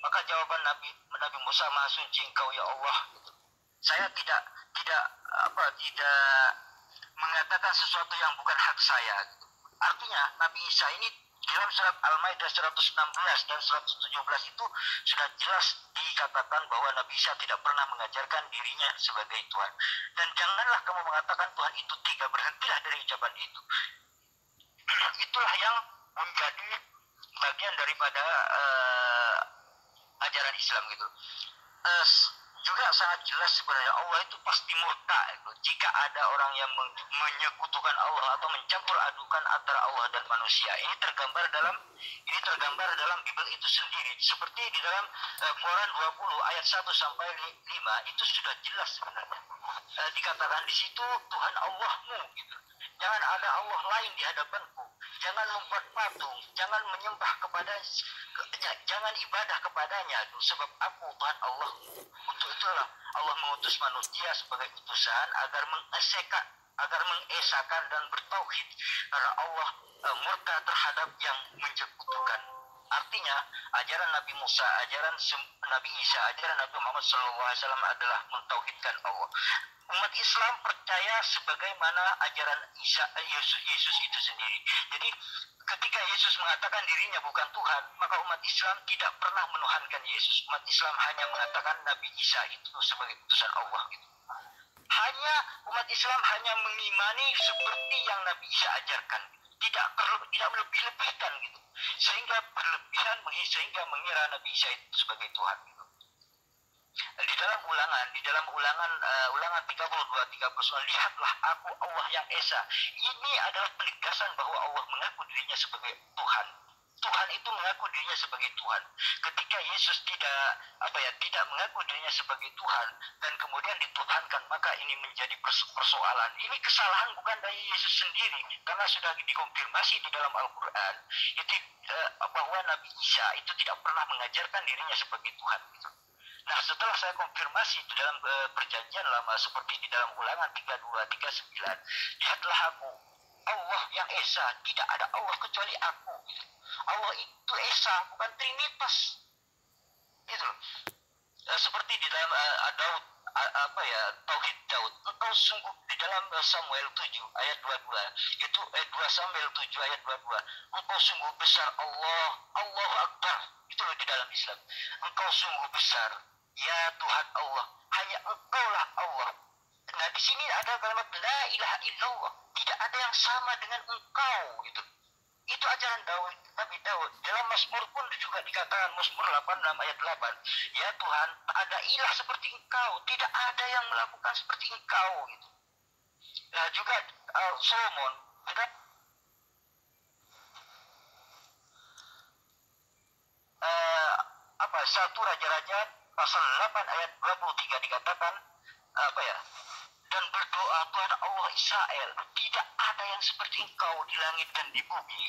[SPEAKER 2] Maka jawaban Nabi Musa, Maha Suci Engkau ya Allah, saya tidak mengatakan sesuatu yang bukan hak saya. Artinya Nabi Isa ini dalam surat Al-Maidah 116 dan 117 itu sudah jelas
[SPEAKER 3] katakan bahwa Nabi Isa tidak pernah mengajarkan dirinya sebagai Tuhan. Dan janganlah kamu mengatakan Tuhan itu tiga, berhentilah dari ucapan itu. Itulah yang menjadi bagian daripada ajaran Islam gitu. Juga sangat jelas sebenarnya Allah itu pasti murka gitu. Jika ada orang yang menyekutukan Allah atau mencampur adukan antara Allah dan manusia. Ini tergambar dalam Bible itu sendiri. Seperti di dalam Quran 20 ayat 1 sampai 5 itu sudah jelas sebenarnya. Dikatakan di situ Tuhan Allahmu gitu. Jangan ada Allah lain di hadapanku. Jangan membuat patung, jangan menyembah jangan ibadah kepadanya, sebab aku Tuhan Allah. Untuk itulah Allah mengutus manusia sebagai utusan agar mengesahkan dan bertauhid, karena Allah murka terhadap yang menyekutukan. Artinya ajaran Nabi Musa, ajaran Nabi Isa, ajaran Nabi Muhammad SAW adalah mentauhidkan Allah. Umat Islam percaya sebagaimana ajaran Yesus itu sendiri. Jadi ketika Yesus mengatakan dirinya bukan Tuhan, maka umat Islam tidak pernah menuhankan Yesus. Umat Islam hanya mengatakan Nabi Isa itu sebagai utusan Allah gitu. Umat Islam hanya mengimani seperti yang Nabi Isa ajarkan, tidak melebih-lebihkan gitu, sehingga berlebihan sehingga mengira Nabi Isa itu sebagai Tuhan gitu. Di dalam ulangan 32-39, lihatlah aku Allah yang Esa. Ini adalah penegasan bahwa Allah mengaku dirinya sebagai Tuhan. Tuhan itu mengaku dirinya sebagai Tuhan. Ketika Yesus tidak mengaku dirinya sebagai Tuhan dan kemudian dituhankan, maka ini menjadi persoalan. Ini kesalahan bukan dari Yesus sendiri, karena sudah dikonfirmasi di dalam Al-Quran itu bahwa Nabi Isa itu tidak pernah mengajarkan dirinya sebagai Tuhan gitu. Nah, setelah saya konfirmasi di dalam perjanjian lama seperti di dalam ulangan 32-39, lihatlah aku Allah yang Esa, tidak ada Allah kecuali aku gitu. Allah itu Esa, bukan Trinitas gitu. Seperti di dalam Daud, Tauhid Daud, engkau sungguh di dalam Samuel 7 ayat 22, itu 2 Samuel 7 ayat 22, engkau sungguh besar Allah, Allahu Akbar, itu di dalam Islam. Engkau sungguh besar, ya Tuhan Allah, hanya engkaulah Allah. Nah, di sini ada kalimat la ilaha illallah, tidak ada yang sama dengan engkau gitu. Itu ajaran Nabi Daud. Dalam Mazmur pun juga dikatakan, Mazmur 86 ayat 8, ya Tuhan, tak ada ilah seperti engkau, tidak ada yang melakukan seperti engkau gitu. Nah, juga Solomon, satu Raja-Raja pasal 8 ayat 23 dikatakan dan berdoa Tuhan Allah Israel, tidak ada yang seperti engkau di langit dan di bumi.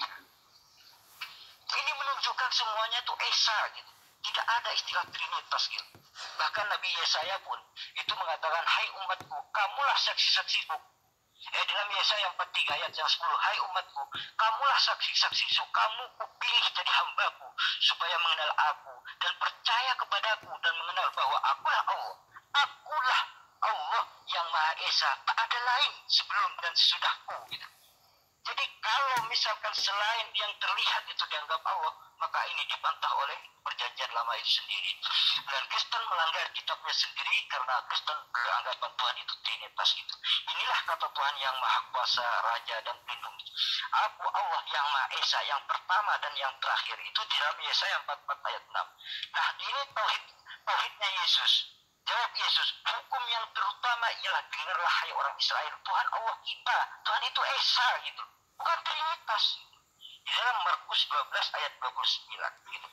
[SPEAKER 3] Ini menunjukkan semuanya itu Esa gitu. Tidak ada istilah Trinitas gitu. Bahkan Nabi Yesaya pun itu mengatakan, hai umatku, kamulah saksi-saksiku. Dalam Yesaya 43 ayat yang 10, hai umatku, kamulah saksi-saksiku, kamu kupilih jadi hambaku, supaya mengenal aku dan percaya kepadaku dan mengenal bahwa akulah Allah. Akulah Allah yang Maha Esa, tak ada lain sebelum dan sesudahku gitu. Jadi kalau misalkan selain yang terlihat itu dianggap Allah, maka ini dibantah oleh perjanjian lama itu sendiri. Dan Kristen melanggar kitabnya sendiri karena Kristen beranggapan Tuhan itu Trinitas gitu. Inilah kata Tuhan yang Maha Kuasa, Raja dan Pelindung. Aku Allah yang Maha Esa, yang pertama dan yang terakhir. Itu di dalam Yesaya 44 ayat 6. Nah, ini tauhidnya Yesus. Jawab Yesus, hukum yang terutama ialah dengarlah hai orang Israel, Tuhan Allah kita, Tuhan itu Esa gitu, bukan Trinitas. Di dalam Markus 12 ayat 29 gitu.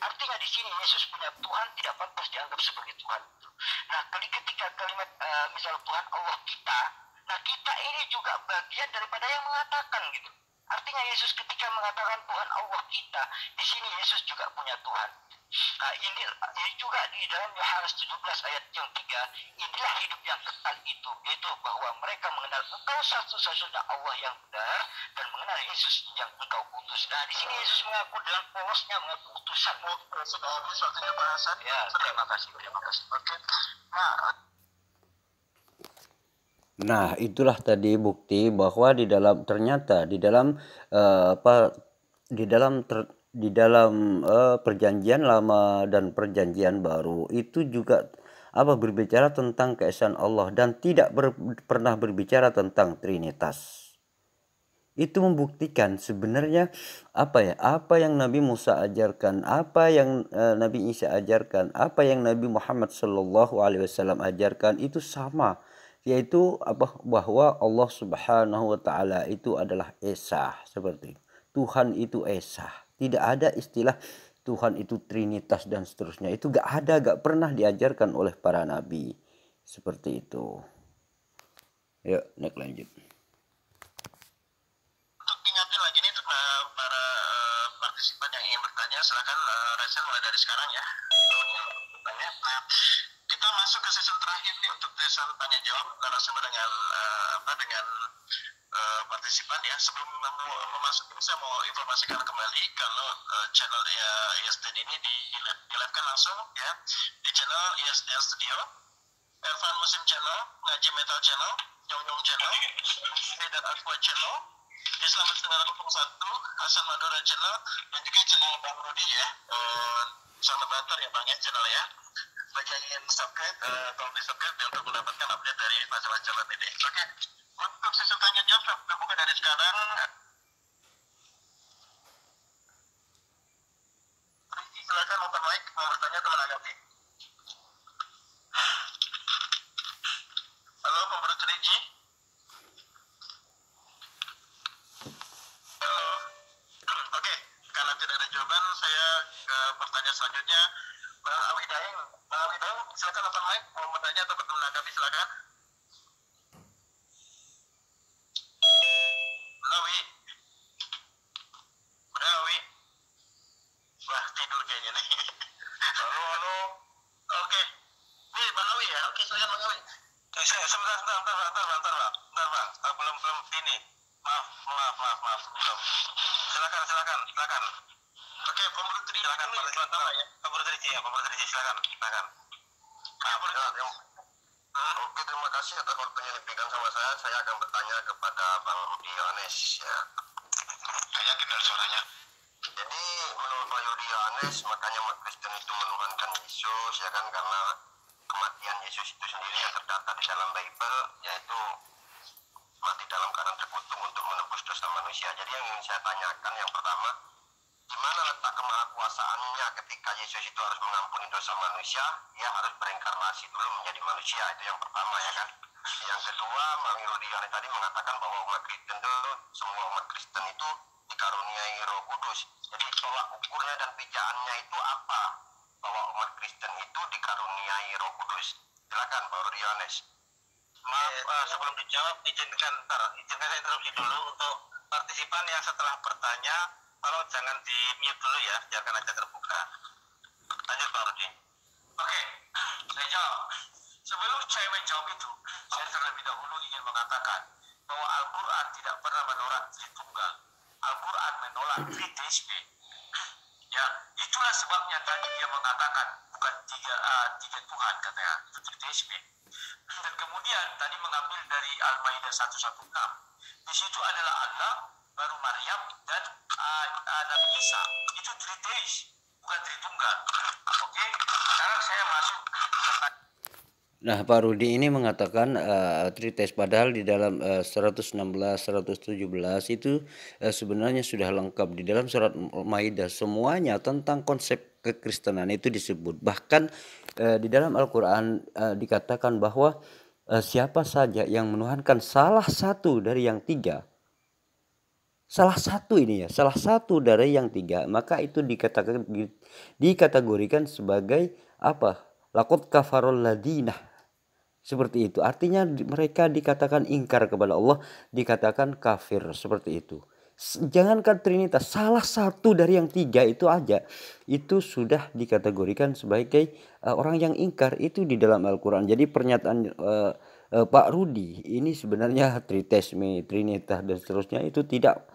[SPEAKER 3] Artinya di sini Yesus punya Tuhan tidak pantas dianggap sebagai Tuhan. Nah, ketika kalimat misal Tuhan Allah kita, nah kita ini juga bagian daripada yang mengatakan gitu. Artinya Yesus ketika mengatakan Tuhan Allah kita, di sini Yesus juga punya Tuhan. Nah, ini juga di dalam Yohanes 17 ayat yang 3, inilah hidup yang kekal itu, yaitu bahwa mereka mengenal engkau satu-satunya Allah yang benar dan mengenal Yesus yang engkau utus. Nah, di sini Yesus mengaku dengan polosnya mengaku utusan. Sudah habis waktunya bahasan. Ya, terima kasih. Oke.
[SPEAKER 1] Nah, itulah tadi bukti bahwa ternyata di dalam di dalam perjanjian lama dan perjanjian baru itu juga berbicara tentang keesaan Allah dan tidak pernah berbicara tentang Trinitas. Itu membuktikan sebenarnya apa yang Nabi Musa ajarkan, apa yang Nabi Isa ajarkan, apa yang Nabi Muhammad Shallallahu Alaihi Wasallam ajarkan itu sama, yaitu bahwa Allah Subhanahu Wa Taala itu adalah esa, seperti itu. Tuhan itu esa, tidak ada istilah Tuhan itu Trinitas dan seterusnya, itu gak pernah diajarkan oleh para nabi seperti itu. Yuk, next lanjut.
[SPEAKER 2] Partisipan yang ingin bertanya, silakan Resen mulai dari sekarang ya. Kita masuk ke sesi terakhir nih untuk sesi tanya jawab narasumber dengan partisipan ya. Sebelum memasuki saya mau informasikan kembali kalau channel ISDN ini di live-kan langsung ya di channel ISDN Studio, Ervan Muslim Channel, Ngaji Metal Channel, Nyong Nyong Channel, dan Aqua Channel, Islam Channel 01, Hasan Madura Channel, dan juga channel Bang Rudi ya, Salam Bantar ya Bang ya channel ya. Bagi yang ingin subscribe, tolong di subscribe untuk mendapatkan update dari masalah channel ini. Oke, untuk sesi tanya jawab terbuka dari sekarang. Rizky silakan open mic mau bertanya atau menanggapi. Halo, Pemberut Rizky. Oke, karena tidak ada jawaban, saya ke pertanyaan selanjutnya. Bang Awi Daeng, silakan open mic, mau bertanya atau menanggapi silakan. Awi, udah Awi, wah tidur kayaknya nih. Halo. Oke, nih Bang Awi ya, oke silakan Bang Awi. Sebentar bang, belum ini. Maaf, belum. Silakan. Oke, Pemberut Rizky, silakan Pemberut Rizky, silakan. Oke, terima kasih atas waktunya yang diberikan sama saya. Saya akan bertanya kepada Bang Rudi Yohanes ya. Saya kenal suaranya. Jadi menurut Pak Rudi Yohanes, makanya umat Kristen itu menuhankan Yesus ya kan, karena kematian Yesus itu sendiri yang terdata di dalam Bible, yaitu mati dalam keadaan terkutuk untuk menebus dosa manusia. Jadi yang ingin saya tanyakan yang pertama, di mana letak kemahakuasaannya ketika Yesus itu harus mengampuni dosa manusia, dia harus berinkarnasi dulu menjadi manusia, itu yang pertama ya kan. Yang kedua, Bang Rudi Yohanes tadi mengatakan bahwa umat Kristen itu, semua umat Kristen itu dikaruniai Roh Kudus. Jadi tolak ukurnya dan pijaannya itu apa? Bahwa umat Kristen itu dikaruniai Roh Kudus. Silakan Bang Rudi Yohanes. Maaf, sebelum dijawab izinkan saya interupsi dulu untuk partisipan yang setelah bertanya, tolong jangan di mute dulu ya, biarkan aja terbuka. Lanjut Bang Rudi. Oke, saya jawab. Sebelum saya menjawab itu, saya terlebih dahulu ingin mengatakan bahwa Al-Quran tidak pernah menolak Tritunggal. Al-Quran menolak Triteisme. Ya, itulah sebabnya tadi dia mengatakan bukan tiga Tuhan katanya, itu Triteisme. Dan kemudian tadi mengambil dari Al-Maidah 116. Di situ adalah Allah, baru Maryam dan Nabi Isa. Itu Triteis, bukan Tritunggal. Oke, sekarang saya masuk ke.
[SPEAKER 1] Nah, Pak Rudi ini mengatakan Triteis, padahal di dalam 116, 117 itu sebenarnya sudah lengkap di dalam surat Maidah, semuanya tentang konsep kekristenan itu disebut. Bahkan di dalam Al-Quran dikatakan bahwa siapa saja yang menuhankan salah satu dari yang tiga, salah satu dari yang tiga, maka itu dikategorikan sebagai apa? Laqad kafarul ladinah. Seperti itu, artinya mereka dikatakan ingkar kepada Allah, dikatakan kafir, seperti itu. Jangankan Trinitas, salah satu dari yang tiga itu aja, itu sudah dikategorikan sebagai orang yang ingkar, itu di dalam Al-Quran. Jadi pernyataan Pak Rudi ini sebenarnya Triteisme, Trinitas dan seterusnya itu tidak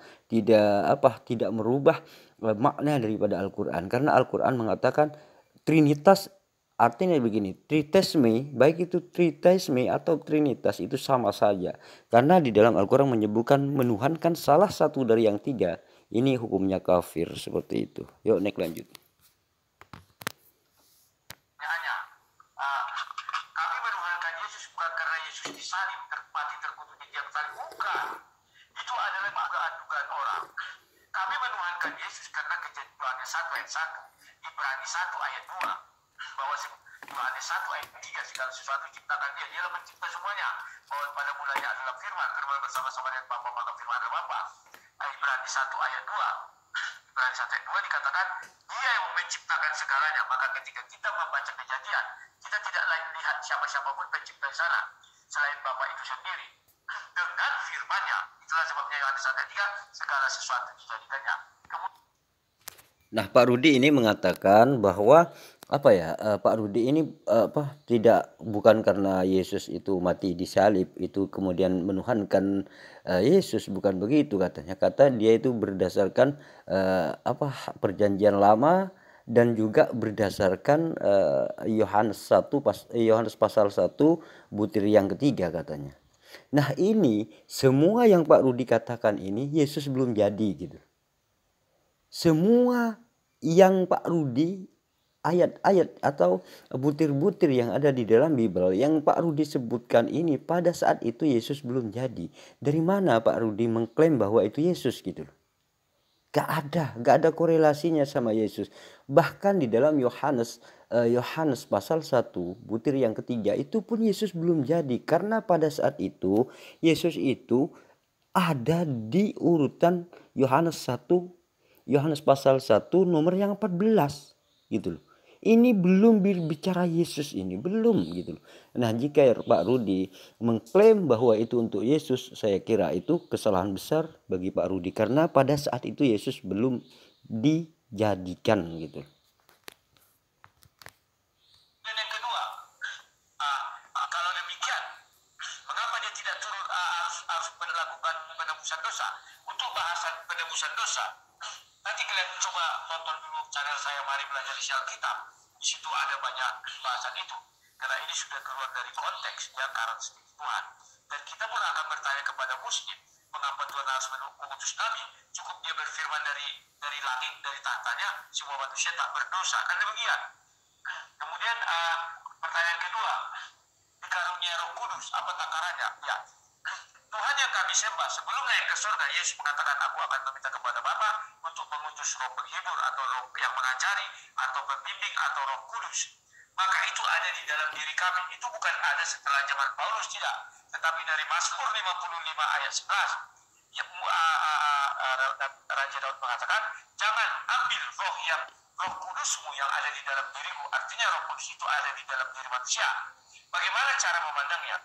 [SPEAKER 1] merubah makna daripada Al-Quran, karena Al-Quran mengatakan Trinitas. Artinya begini, Triteisme, baik itu Triteisme atau Trinitas itu sama saja. Karena di dalam Al-Quran menyebutkan menuhankan salah satu dari yang tiga. ini hukumnya kafir seperti itu. Yuk next lanjut.
[SPEAKER 2] Kami menuhankan Yesus bukan karena Yesus disalib, mati terkutuk di tiang salib. Bukan. Itu adalah dugaan-dugaan orang. Kami menuhankan Yesus karena kejadian Yohanes 1 ayat 1, Ibrani 1 ayat 2, bahwa Yohanes 1 ayat 3, segala sesuatu ciptakan dia, dialah mencipta semuanya, bahwa pada mulanya adalah firman bersama-sama dengan Bapa, maka firman adalah Bapa. Ibrani 1 ayat 2, Ibrani 1 ayat 2 dikatakan dia yang menciptakan segalanya. Maka ketika kita membaca kejadian, kita tidak lain lihat siapa-siapa pun pencipta di sana selain Bapa itu sendiri dengan firman-Nya. Itulah sebabnya Yohanes 1 ayat 3, segala sesuatu dijadikannya.
[SPEAKER 1] Nah, Pak Rudi ini mengatakan bahwa Pak Rudi ini bukan karena Yesus itu mati di salib itu kemudian menuhankan Yesus, bukan begitu katanya. Kata dia itu berdasarkan perjanjian lama dan juga berdasarkan Yohanes pasal 1 butir yang ketiga katanya. Nah, ini semua yang Pak Rudi katakan ini Yesus belum jadi gitu. Semua yang Pak Rudi ayat-ayat atau butir-butir yang ada di dalam Bible yang Pak Rudi sebutkan ini pada saat itu Yesus belum jadi. Dari mana Pak Rudi mengklaim bahwa itu Yesus gitu? Gak ada korelasinya sama Yesus. Bahkan di dalam Yohanes pasal 1 butir yang ketiga itu pun Yesus belum jadi, karena pada saat itu Yesus itu ada di urutan Yohanes pasal 1 nomor yang 14 gitu loh. Ini belum berbicara Yesus, ini belum gitu loh. Nah, jika Pak Rudi mengklaim bahwa itu untuk Yesus, saya kira itu kesalahan besar bagi Pak Rudi, karena pada saat itu Yesus belum dijadikan gitu.
[SPEAKER 2] Dan yang kedua, kalau demikian, mengapa dia tidak turun harus melakukan penebusan dosa? Untuk bahasan penebusan dosa, nanti kalian coba tonton dulu channel saya Mari Belajar Isi Alkitab. Di situ ada banyak bahasan itu. Karena ini sudah keluar dari konteks ya, karakteristik Tuhan. Dan kita pun akan bertanya kepada muslim, mengapa Tuhan harus mengutus nabi? Cukup dia berfirman dari langit, dari tahtanya, semua manusia tak berdosa. Kan demikian. Kemudian pertanyaan kedua, dikarunia Roh Kudus, apa takarannya? Ya, Tuhan yang kami sembah sebelum naik ke surga, Yesus mengatakan, aku akan meminta kepada Bapa untuk mengutus roh penghibur atau roh yang mengajari atau pembimbing atau Roh Kudus. Maka itu ada di dalam diri kami. Itu bukan ada setelah zaman Paulus, tidak. Tetapi dari Mazmur 55 ayat 11, Raja Daud mengatakan, jangan ambil Roh Kudusmu yang ada di dalam dirimu. Artinya Roh Kudus itu ada di dalam diri manusia. Bagaimana cara memandangnya?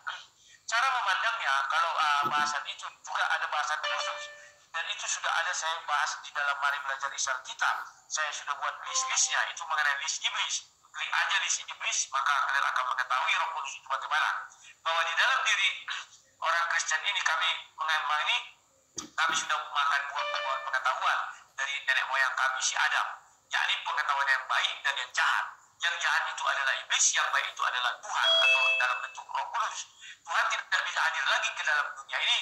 [SPEAKER 2] Cara memandangnya, kalau bahasan itu juga ada bahasan khusus, dan itu sudah ada saya bahas di dalam Mari Belajar Isi Alkitab. Saya sudah buat list-listnya, itu mengenai list iblis. Klik aja list iblis, maka kalian akan mengetahui Roh Kudus itu bagaimana. Bahwa di dalam diri orang Kristen ini, kami sudah makan buah-buah pengetahuan dari nenek moyang kami si Adam, yakni pengetahuan yang baik dan yang jahat. Yang jahat itu adalah iblis, yang baik itu adalah Tuhan atau dalam bentuk Roh Kudus. Tuhan tidak bisa hadir lagi ke dalam dunia ini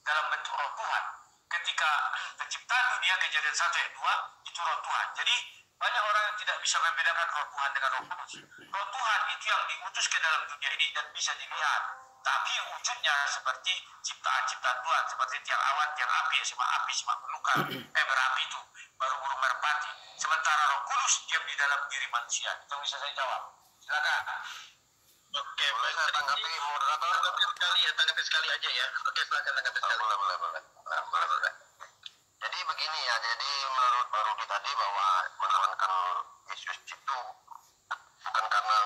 [SPEAKER 2] dalam bentuk Roh Tuhan. Ketika penciptaan dunia, Kejadian 1 ayat 2, itu Roh Tuhan. Jadi banyak orang yang tidak bisa membedakan Roh Tuhan dengan Roh Kudus. Roh Tuhan itu yang diutus ke dalam dunia ini dan bisa dilihat, tapi wujudnya seperti ciptaan-ciptaan Tuhan, seperti tiang awan, tiang api, semak belukar, berapi itu, baru burung merpati. Sementara Roh Kudus diam di dalam diri manusia. Itu bisa saya jawab. Silakan. Oke, baik. Saya tanggapi moderator. Tanggapi sekali aja ya. Oke, silakan tanggapi sekali. Boleh. Jadi begini ya, jadi menurut Pak Rudi tadi bahwa menuhankan Yesus itu bukan karena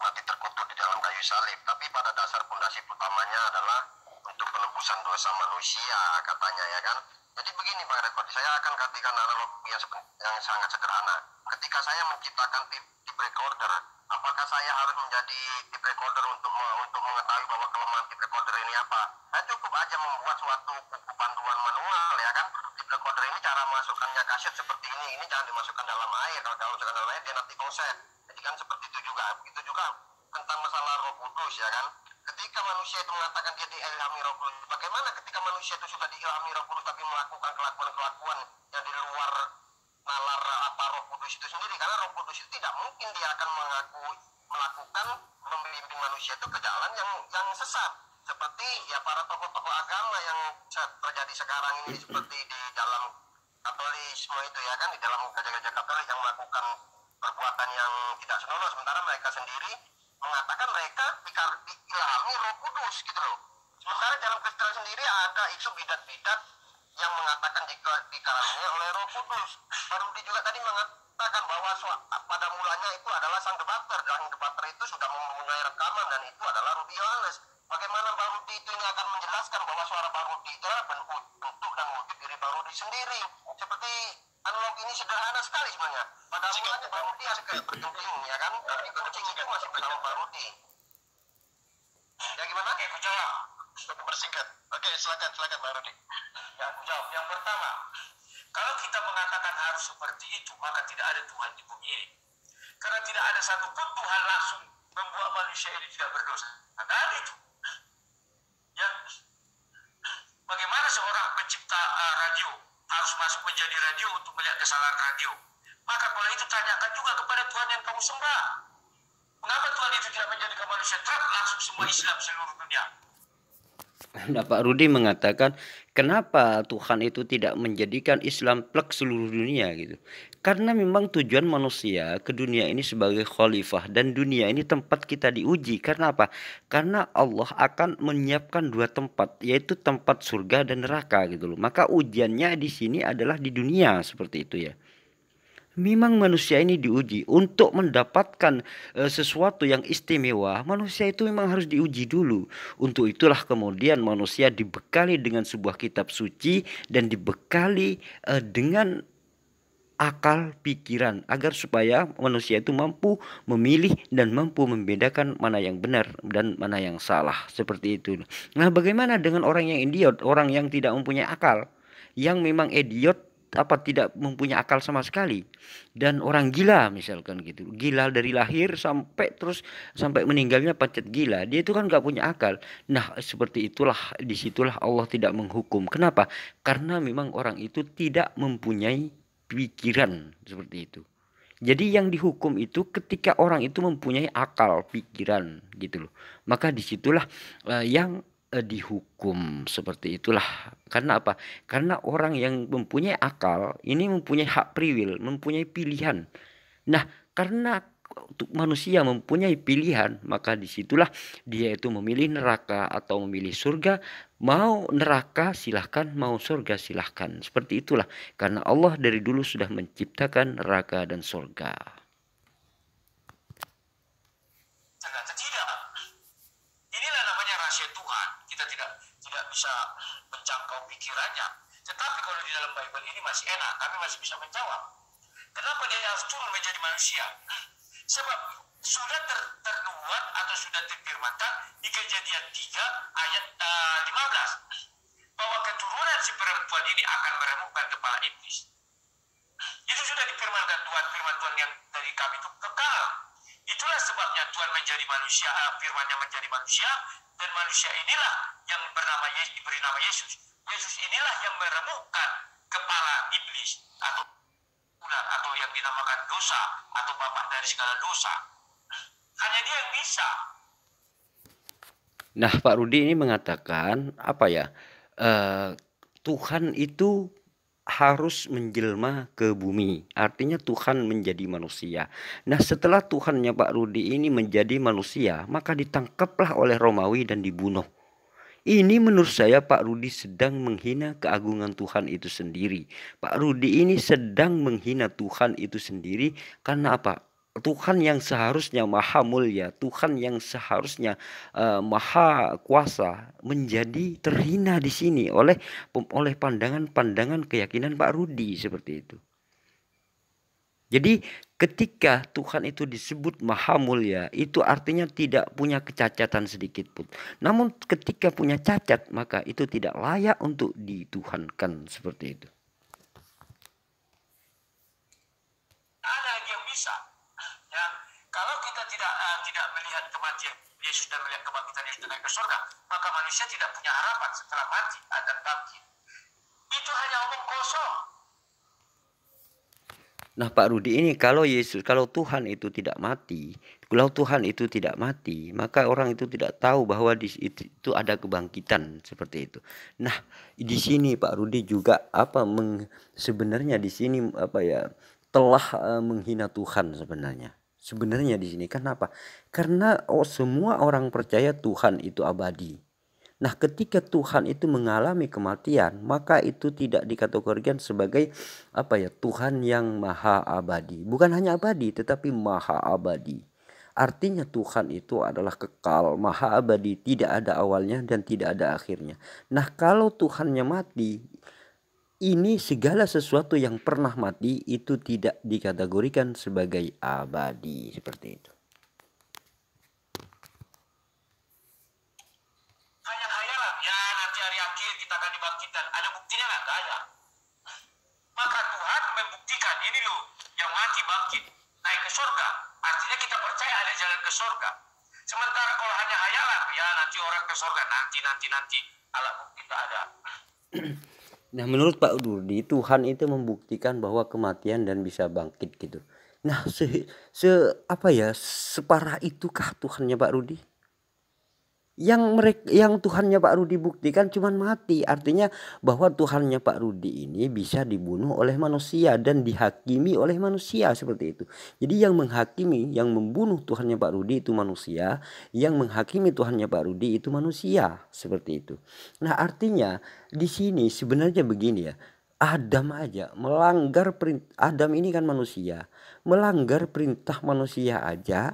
[SPEAKER 2] mati terkutuk di dalam kayu salib, tapi pada dasar fondasi utamanya adalah untuk penebusan dosa manusia, katanya ya kan. Jadi begini Pak Rekord, saya akan katakan analogi yang sangat sederhana. Ketika saya menciptakan tape recorder, apakah saya harus menjadi tape recorder untuk mengetahui bahwa kelemahan tape recorder ini apa? Saya cukup aja membuat suatu buku panduan manual ya kan. Tape recorder ini cara masukkannya kaset seperti ini jangan dimasukkan dalam air. Kalau masukkan dalam air dia nanti konsep. Jadi kan seperti itu juga. Begitu juga tentang masalah Roh Kudus ya kan.
[SPEAKER 4] Ketika manusia itu mengatakan dia diilhami Roh Kudus, bagaimana ketika manusia itu sudah diilhami Roh Kudus tapi melakukan kelakuan-kelakuan yang di luar nalar apa Roh Kudus itu sendiri? Karena Roh Kudus itu tidak mungkin dia akan melakukan membimbing manusia itu ke jalan yang sesat, seperti ya para tokoh-tokoh agama yang terjadi sekarang ini, seperti di dalam Katolisme itu ya kan, di dalam gereja-gereja Katolik yang melakukan perbuatan yang tidak senonoh, sementara mereka sendiri mengatakan mereka diilhami Roh Kudus gitu loh. Sementara dalam Kristen sendiri ada isu bidat-bidat yang mengatakan dikaruniai oleh Roh Kudus. Parudi juga tadi mengatakan bahwa pada mulanya itu adalah sang debater, dan debater itu sudah mempunyai rekaman dan itu adalah Rudi Yohanes. Bagaimana Barudi itu ini akan menjelaskan bahwa suara Barudi itu adalah bentuk dan wujud diri Barudi sendiri. Seperti analog ini sederhana sekali sebenarnya. Pada mulanya Barudi ada kayak berkencing ya kan, tapi kencing itu masih bersama Barudi. Ya gimana? Oke, aku jawab. Lebih bersingkat. Oke, silakan Barudi. Ya, aku jawab. Yang pertama, kalau kita mengatakan harus seperti itu, maka tidak ada Tuhan di bumi ini. Karena tidak ada satupun Tuhan langsung membuat manusia ini tidak berdosa. Tidak ada itu. Ya, bagaimana seorang pencipta radio harus masuk menjadi radio untuk melihat kesalahan radio? Maka kalau itu tanyakan juga kepada Tuhan yang kamu sembah. Mengapa Tuhan itu tidak menjadikan manusia langsung semua Islam seluruh dunia?
[SPEAKER 1] Nah, Pak Rudi mengatakan kenapa Tuhan itu tidak menjadikan Islam plek seluruh dunia gitu. Karena memang tujuan manusia ke dunia ini sebagai khalifah, dan dunia ini tempat kita diuji. Karena apa? Karena Allah akan menyiapkan dua tempat, yaitu tempat surga dan neraka gitu loh. Maka ujiannya di sini adalah di dunia, seperti itu ya. Memang manusia ini diuji untuk mendapatkan sesuatu yang istimewa. Manusia itu memang harus diuji dulu. Untuk itulah kemudian manusia dibekali dengan sebuah kitab suci dan dibekali dengan akal pikiran, agar supaya manusia itu mampu memilih dan mampu membedakan mana yang benar dan mana yang salah, seperti itu. Nah, bagaimana dengan orang yang idiot, orang yang tidak mempunyai akal, yang memang idiot, tidak mempunyai akal sama sekali, dan orang gila misalkan gitu, gila dari lahir sampai meninggalnya pancet gila, dia itu kan nggak punya akal. Nah, seperti itulah, disitulah Allah tidak menghukum. Kenapa? Karena memang orang itu tidak mempunyai pikiran, seperti itu. Jadi yang dihukum itu ketika orang itu mempunyai akal pikiran gitu loh, maka disitulah yang dihukum, seperti itulah. Karena apa? Karena orang yang mempunyai akal ini mempunyai hak priwil, mempunyai pilihan. Nah, karena manusia mempunyai pilihan, maka disitulah dia itu memilih neraka atau memilih surga. Mau neraka silahkan, mau surga silahkan. Seperti itulah. Karena Allah dari dulu sudah menciptakan neraka dan surga.
[SPEAKER 4] Inilah namanya rahasia Tuhan. Kita tidak bisa menjangkau pikirannya. Tetapi kalau di dalam Bible ini masih enak, kami masih bisa menjawab. Kenapa dia harus turun menjadi manusia? Sebab sudah ternuat atau sudah difirmankan di Kejadian 3 ayat 15 bahwa keturunan si perempuan ini akan meremukkan kepala iblis. Itu sudah difirmankan Tuhan, firman Tuhan yang dari kami itu kekal. Itulah sebabnya Tuhan menjadi manusia, firman-Nya menjadi manusia, dan manusia inilah yang diberi nama Yesus. Yesus inilah yang meremukkan kepala iblis atau ular, atau yang dinamakan dosa atau bapak dari segala dosa. Hanya dia yang bisa.
[SPEAKER 1] Nah, Pak Rudi ini mengatakan Tuhan itu harus menjelma ke bumi. Artinya Tuhan menjadi manusia. Nah, setelah Tuhannya Pak Rudi ini menjadi manusia, maka ditangkaplah oleh Romawi dan dibunuh. Ini menurut saya Pak Rudi sedang menghina keagungan Tuhan itu sendiri. Pak Rudi ini sedang menghina Tuhan itu sendiri. Karena apa? Tuhan yang seharusnya maha mulia, Tuhan yang seharusnya maha kuasa, menjadi terhina di sini oleh pandangan-pandangan keyakinan Pak Rudi, seperti itu. Jadi ketika Tuhan itu disebut maha mulia, itu artinya tidak punya kecacatan sedikit pun. Namun ketika punya cacat, maka itu tidak layak untuk dituhankan, seperti itu.
[SPEAKER 4] Ada lagi yang bisa. Ya, kalau kita tidak
[SPEAKER 2] melihat kematian Yesus dan melihat kebangkitan Yesus dan naik ke surga, maka manusia tidak punya harapan setelah mati dan bangkit. Itu hanya omong kosong.
[SPEAKER 1] Nah Pak Rudi, ini kalau Tuhan itu tidak mati, kalau Tuhan itu tidak mati, maka orang itu tidak tahu bahwa itu ada kebangkitan seperti itu. Nah di sini Pak Rudi juga sebenarnya di sini telah menghina Tuhan sebenarnya. Sebenarnya di sini kenapa? Karena semua orang percaya Tuhan itu abadi. Nah, ketika Tuhan itu mengalami kematian, maka itu tidak dikategorikan sebagai Tuhan yang maha abadi. Bukan hanya abadi, tetapi maha abadi. Artinya Tuhan itu adalah kekal, maha abadi, tidak ada awalnya dan tidak ada akhirnya. Nah, kalau Tuhannya mati, ini segala sesuatu yang pernah mati itu tidak dikategorikan sebagai abadi, seperti itu.
[SPEAKER 2] Kita akan dibangkitkan. Ada buktinya nggak? Nggak ada. Maka Tuhan membuktikan ini loh, yang mati bangkit, naik ke surga. Artinya kita percaya ada jalan ke surga. Sementara kalau hanya hayalan, ya nanti orang ke surga, nanti, alat bukti tak ada.
[SPEAKER 1] Nah menurut Pak Rudi, Tuhan itu membuktikan bahwa kematian dan bisa bangkit gitu. Nah separah itukah Tuhannya Pak Rudi? Yang Tuhannya Pak Rudi buktikan cuman mati. Artinya bahwa Tuhannya Pak Rudi ini bisa dibunuh oleh manusia dan dihakimi oleh manusia, seperti itu. Jadi yang menghakimi, yang membunuh Tuhannya Pak Rudi itu manusia, yang menghakimi Tuhannya Pak Rudi itu manusia, seperti itu. Nah artinya di sini sebenarnya begini ya. Adam aja melanggar perintah. Adam ini kan manusia, melanggar perintah manusia aja.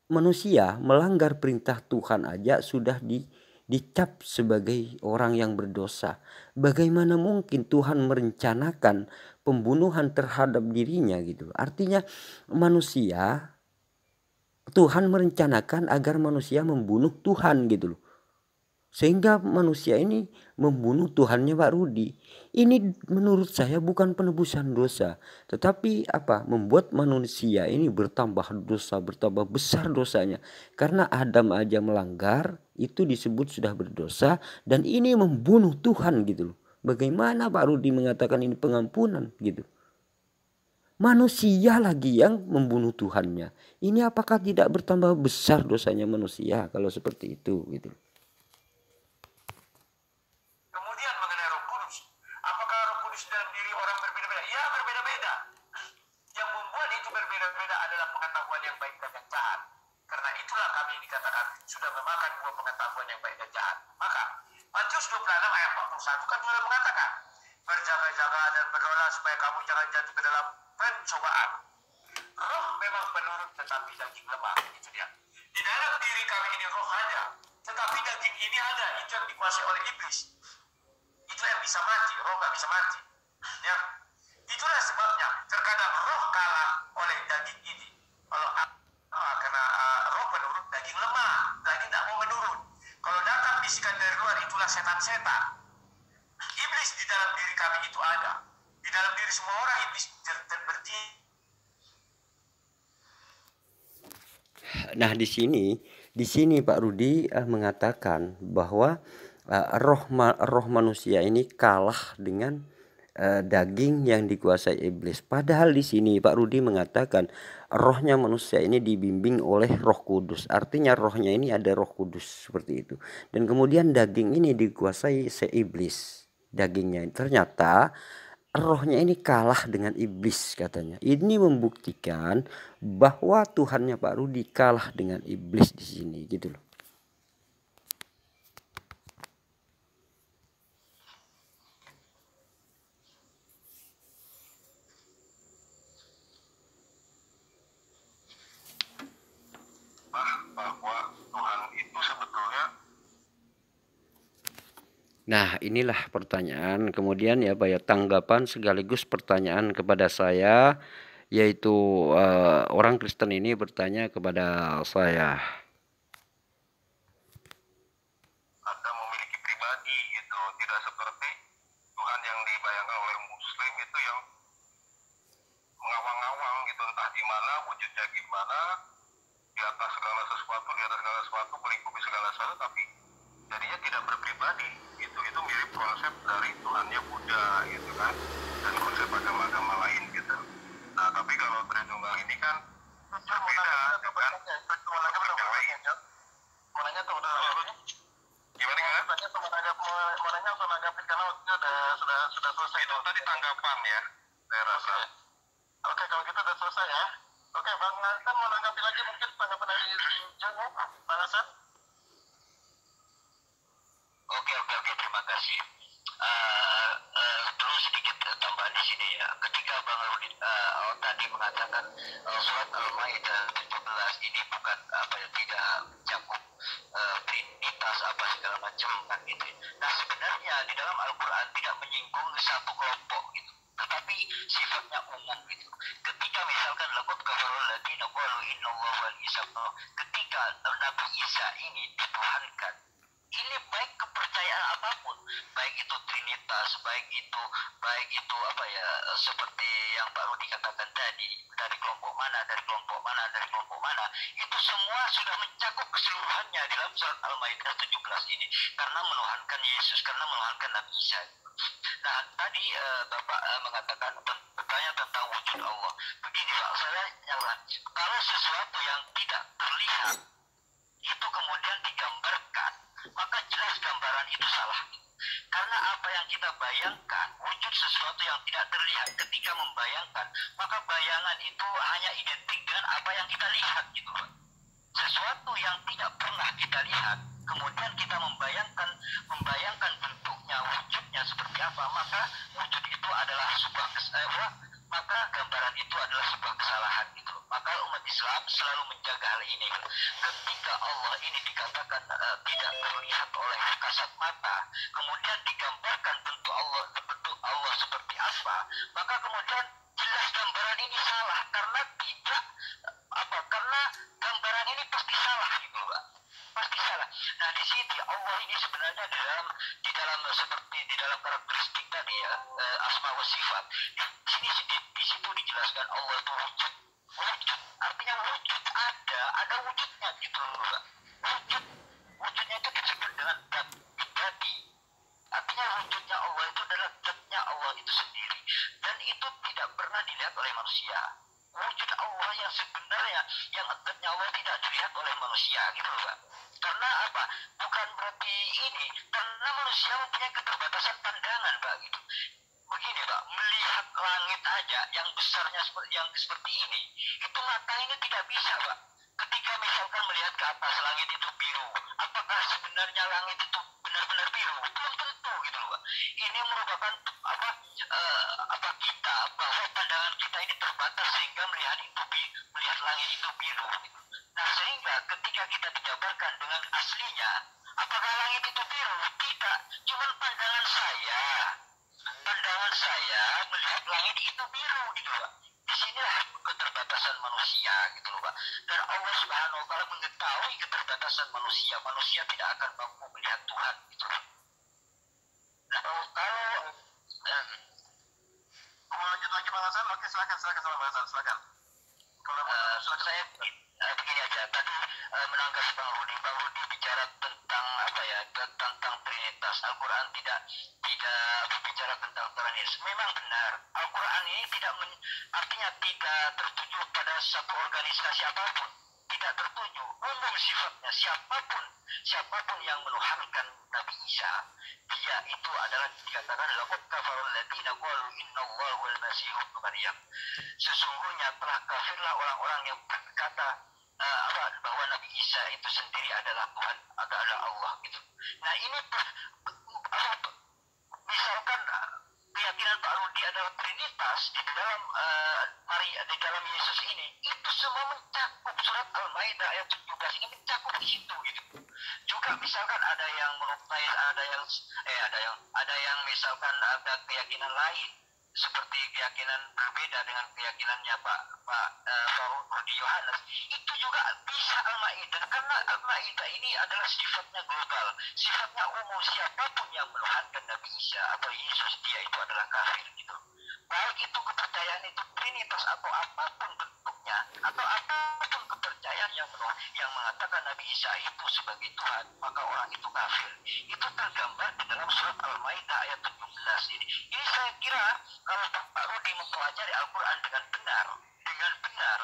[SPEAKER 1] Manusia melanggar perintah Tuhan aja sudah dicap sebagai orang yang berdosa. Bagaimana mungkin Tuhan merencanakan pembunuhan terhadap dirinya gitu. Artinya Tuhan merencanakan agar manusia membunuh Tuhan gitu loh. Sehingga manusia ini membunuh Tuhannya Pak Rudi. Ini menurut saya bukan penebusan dosa, tetapi membuat manusia ini bertambah dosa, bertambah besar dosanya. Karena Adam aja melanggar, itu disebut sudah berdosa, dan ini membunuh Tuhan gitu loh. Bagaimana Pak Rudi mengatakan ini pengampunan gitu? Manusia lagi yang membunuh Tuhannya. Ini apakah tidak bertambah besar dosanya manusia kalau seperti itu gitu?
[SPEAKER 2] Dalam diri orang berbeda-beda. Ya, berbeda-beda. Yang membuat itu berbeda-beda adalah pengetahuan yang baik dan yang jahat. Karena itulah kami dikatakan sudah memakan buah pengetahuan yang baik dan jahat. Maka Matius 26 ayat 41 kan sudah mengatakan, berjaga-jaga dan berdoalah supaya kamu jangan jatuh ke dalam pencobaan. Roh memang penurut tetapi daging lemah. Itu dia. Di dalam diri kami ini roh ada, tetapi daging ini ada. Itu yang dikuasai oleh iblis. Itu yang bisa mati, roh nggak bisa mati. Ya, itulah sebabnya terkadang roh kalah oleh daging ini. Kalau karena roh menurut daging lemah, daging tidak mau menurut. Kalau datang bisikan dari luar, itulah setan-setan. Iblis di dalam diri kami itu ada. Di dalam diri semua orang iblis berdiri.
[SPEAKER 1] Nah di sini Pak Rudi mengatakan bahwa roh manusia ini kalah dengan daging yang dikuasai iblis. Padahal di sini Pak Rudi mengatakan rohnya manusia ini dibimbing oleh Roh Kudus. Artinya rohnya ini ada Roh Kudus seperti itu. Dan kemudian daging ini dikuasai iblis. Dagingnya ternyata rohnya ini kalah dengan iblis katanya. Ini membuktikan bahwa Tuhannya Pak Rudi kalah dengan iblis di sini gitu loh.
[SPEAKER 2] Bahwa Tuhan itu sebetulnya.
[SPEAKER 1] Nah inilah pertanyaan, kemudian tanggapan sekaligus pertanyaan kepada saya, yaitu orang Kristen ini bertanya kepada saya.
[SPEAKER 2] Anda memiliki pribadi gitu, tidak seperti Tuhan yang dibayangkan oleh Muslim itu yang mengawang-awang gitu, entah di mana wujudnya gimana, atas segala sesuatu, di atas segala sesuatu, melingkupi segala sesuatu, tapi jadinya tidak berpribadi. Itu mirip konsep dari Tuhannya Buddha gitu kan, dan konsep agama-agama lain gitu. Nah, tapi kalau Tritunggal ini kan berbeda, ya kan?
[SPEAKER 4] Mau nanya tuh udah
[SPEAKER 2] Gimana?
[SPEAKER 4] mau nanya atau nanggapin karena waktunya sudah selesai.
[SPEAKER 2] Itu tadi tanggapan ya, saya rasa.
[SPEAKER 4] Oke, kalau gitu udah selesai ya. Oke, Bang Hasan mau nanggapi lagi mungkin tanggapan dari Jono, Bang Hasan.
[SPEAKER 3] Oke, terima kasih. Terus sedikit tambahan di sini ya. Ketika Bang Rudi tadi mengatakan surat Al-Maidah 17 ini bukan tidak mencakup trinitas apa segala macam kan gitu. Nah, sebenarnya di dalam Al-Quran tidak menyinggung satu kelompok gitu, tetapi sifatnya umum gitu. Ketika misalkan laqad kafarul ladzina qalu innallaha wal Isa, ketika Nabi Isa ini dituhankan, ini baik kepercayaan apapun, baik itu trinitas, baik itu seperti yang Pak Rudi katakan tadi, dari kelompok mana, itu semua sudah mencakup keseluruhannya dalam surat Al-Maidah 17 ini, karena menuhankan Yesus, karena menuhankan Nabi Isa. Nah, tadi Bapak mengatakan bertanya tentang wujud Allah. Begini Pak, saya nyatakan, kalau sesuatu yang tidak terlihat itu kemudian digambarkan, maka jelas gambaran itu salah. Karena apa yang kita bayangkan, wujud sesuatu yang tidak terlihat, ketika membayangkan, maka bayangan itu hanya identik dengan apa yang kita lihat gitu. Sesuatu yang tidak pernah kita lihat, kemudian kita membayangkan bentuknya, wujudnya seperti apa, maka wujud itu adalah maka gambaran itu adalah sebuah kesalahan gitu. Maka umat Islam selalu menjaga hal ini. Ketika Allah ini dikatakan tidak terlihat oleh kasat mata, kemudian digambarkan bentuk Allah seperti apa, maka kemudian jelas gambaran ini salah, karena karena gambaran ini pasti salah gitu, Pak. Pasti salah. Nah, di sini Allah ini sebenarnya di dalam karakteristik tadi ya, asma wa sifat. Di situ dijelaskan Allah itu wujud. Artinya wujud ada wujudnya gitu, Pak. Wujudnya itu disebut dengan zat pribadi. Artinya wujudnya Allah itu adalah zatnya Allah itu sendiri, dan itu tidak pernah dilihat oleh manusia. Wujud Allah yang sebenarnya, yang zatnya Allah tidak dilihat oleh manusia gitu, Pak. Karena apa? Bukan berarti ini, karena manusia mempunyai keterbatasan pandangan, Pak, gitu. Begini, Pak, melihat langit aja yang besarnya seperti ini, itu mata ini tidak bisa, Pak. Ketika misalkan melihat ke atas, langit itu biru, apakah sebenarnya langit itu benar-benar biru? Belum tentu gitu loh, Pak. Ini merupakan kita, bahwa pandangan kita ini terbatas sehingga melihat langit itu biru gitu. Nah, sehingga ketika kita dijabarkan dengan aslinya, apakah langit itu biru? Tidak, cuma pandangan saya melihat langit itu biru gitu, Pak. Disinilah keterbatasan manusia gitu loh, Pak. Dan Allah Subhanahu wa Ta'ala mengetahui keterbatasan manusia tidak akan mampu melihat Tuhan gitu. Nah, kalau
[SPEAKER 4] Mau lanjut lagi Bang Hasan? Oke, silakan Bang Hasan, silakan. Kalau
[SPEAKER 3] saya begini aja, tadi menanggapi Bang Rudi bicara tentang tentang Trinitas. Al-Quran tidak berbicara tentang Trinitas. Memang benar, Al-Quran ini artinya tidak tertuju pada satu organisasi apapun, tidak tertuju, umum sifatnya. Siapapun yang menuhankan Nabi Isa, dia itu adalah dikatakan laqad kafarul ladzina qalu innallaha wal masih ibnu Maryam. Sesungguhnya telah kafirlah orang-orang yang berkata bahwa Nabi Isa itu sendiri adalah Tuhan, adalah Allah gitu. Nah, ini misalkan keyakinan Pak Rudi adalah Trinitas di dalam Yesus ini, itu semua mencakup surat Al-Maidah ayat 17 ini, mencakup di situ gitu. Juga misalkan ada yang monoteis, ada yang misalkan ada keyakinan lain, seperti keyakinan berbeda dengan keyakinannya Pak Rudi Yohanes, itu juga bisa Al-Maidah, karena Al-Maidah ini adalah sifatnya global, sifatnya umum. Siapapun yang menuhankan Nabi Isa atau Yesus, dia itu adalah kafir gitu. Baik itu kepercayaan itu Trinitas atau apapun bentuknya, atau apapun kepercayaan yang Allah yang mengatakan Nabi Isa itu sebagai Tuhan, maka orang itu kafir. Itu tergambar di dalam surat Al-Maidah ayat 17 ini. Ini saya kira kalau Pak Rudi mempelajari Al-Quran dengan benar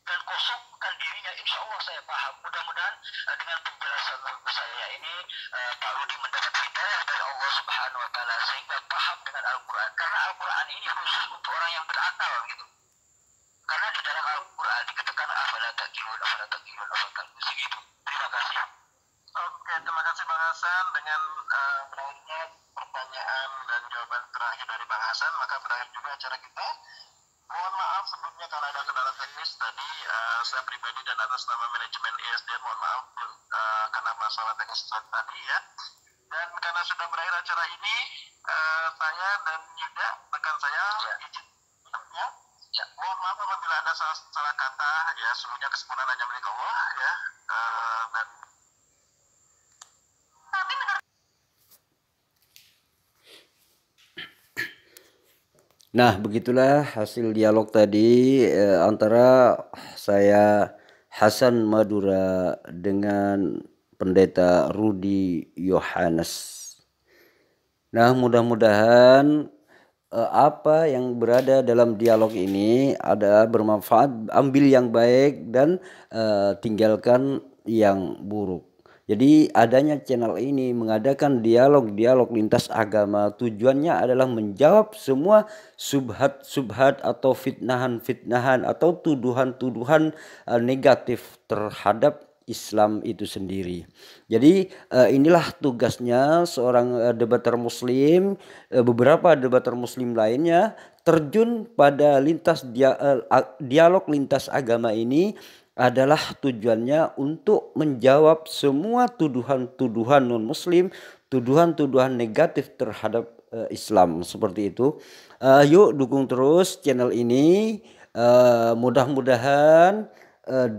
[SPEAKER 3] dan kosongkan dirinya, insya Allah saya paham. Mudah-mudahan dengan penjelasan saya ini Pak Rudi mendapat hidayah dari Allah Subhanahu Wa Taala sehingga paham dengan Al-Quran. Karena Al-Quran ini khusus untuk orang yang berakal gitu. Karena di dalam Al-Quran dikatakan afala taqilun segitu. Terima kasih.
[SPEAKER 2] Oke, terima kasih Bang Hasan. Dengan berakhirnya pertanyaan dan jawaban terakhir dari Bang Hasan, maka berakhir juga acara kita. Mohon maaf sebelumnya kalau ada kendala teknis tadi, saya pribadi dan atas nama manajemen ISDN mohon maaf karena masalah teknis tadi ya. Dan karena sudah berakhir acara ini, saya dan Yuda rekan saya izin ya. Mohon maaf apabila ada salah kata ya, semuanya kesempurnaan hanya milik Allah ya. Dan
[SPEAKER 1] Nah, begitulah hasil dialog tadi antara saya Hasan Madura dengan Pendeta Rudi Yohanes. Nah, mudah-mudahan apa yang berada dalam dialog ini ada bermanfaat, ambil yang baik dan tinggalkan yang buruk. Jadi adanya channel ini mengadakan dialog-dialog lintas agama, tujuannya adalah menjawab semua subhat-subhat atau fitnahan-fitnahan atau tuduhan-tuduhan negatif terhadap Islam itu sendiri. Jadi inilah tugasnya seorang debater muslim, beberapa debater muslim lainnya terjun pada dialog lintas agama ini adalah tujuannya untuk menjawab semua tuduhan-tuduhan non-muslim, tuduhan-tuduhan negatif terhadap Islam seperti itu. Yuk dukung terus channel ini. Mudah-mudahan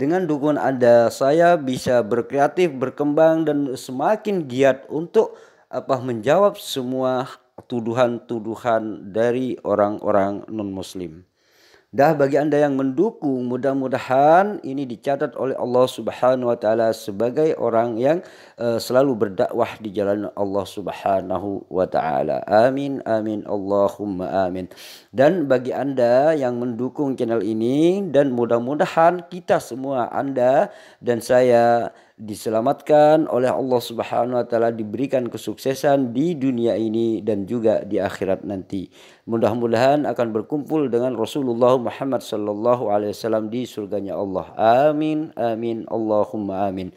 [SPEAKER 1] dengan dukungan Anda saya bisa berkreatif, berkembang dan semakin giat untuk menjawab semua tuduhan-tuduhan dari orang-orang non-muslim. Bagi Anda yang mendukung, mudah-mudahan ini dicatat oleh Allah Subhanahu wa taala sebagai orang yang selalu berdakwah di jalan Allah Subhanahu wa taala. Amin amin Allahumma amin. Dan bagi Anda yang mendukung channel ini, dan mudah-mudahan kita semua, Anda dan saya, diselamatkan oleh Allah Subhanahu wa taala, diberikan kesuksesan di dunia ini dan juga di akhirat nanti. Mudah-mudahan akan berkumpul dengan Rasulullah Muhammad sallallahu alaihi wasallam di surganya Allah. Amin amin Allahumma amin.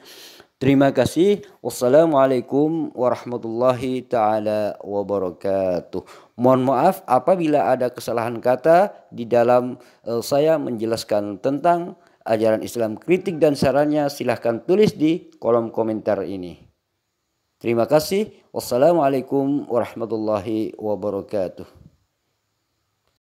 [SPEAKER 1] Terima kasih. Wassalamualaikum warahmatullahi taala wabarakatuh. Mohon maaf apabila ada kesalahan kata di dalam saya menjelaskan tentang ajaran Islam. Kritik dan sarannya silahkan tulis di kolom komentar ini. Terima kasih. Wassalamualaikum warahmatullahi wabarakatuh.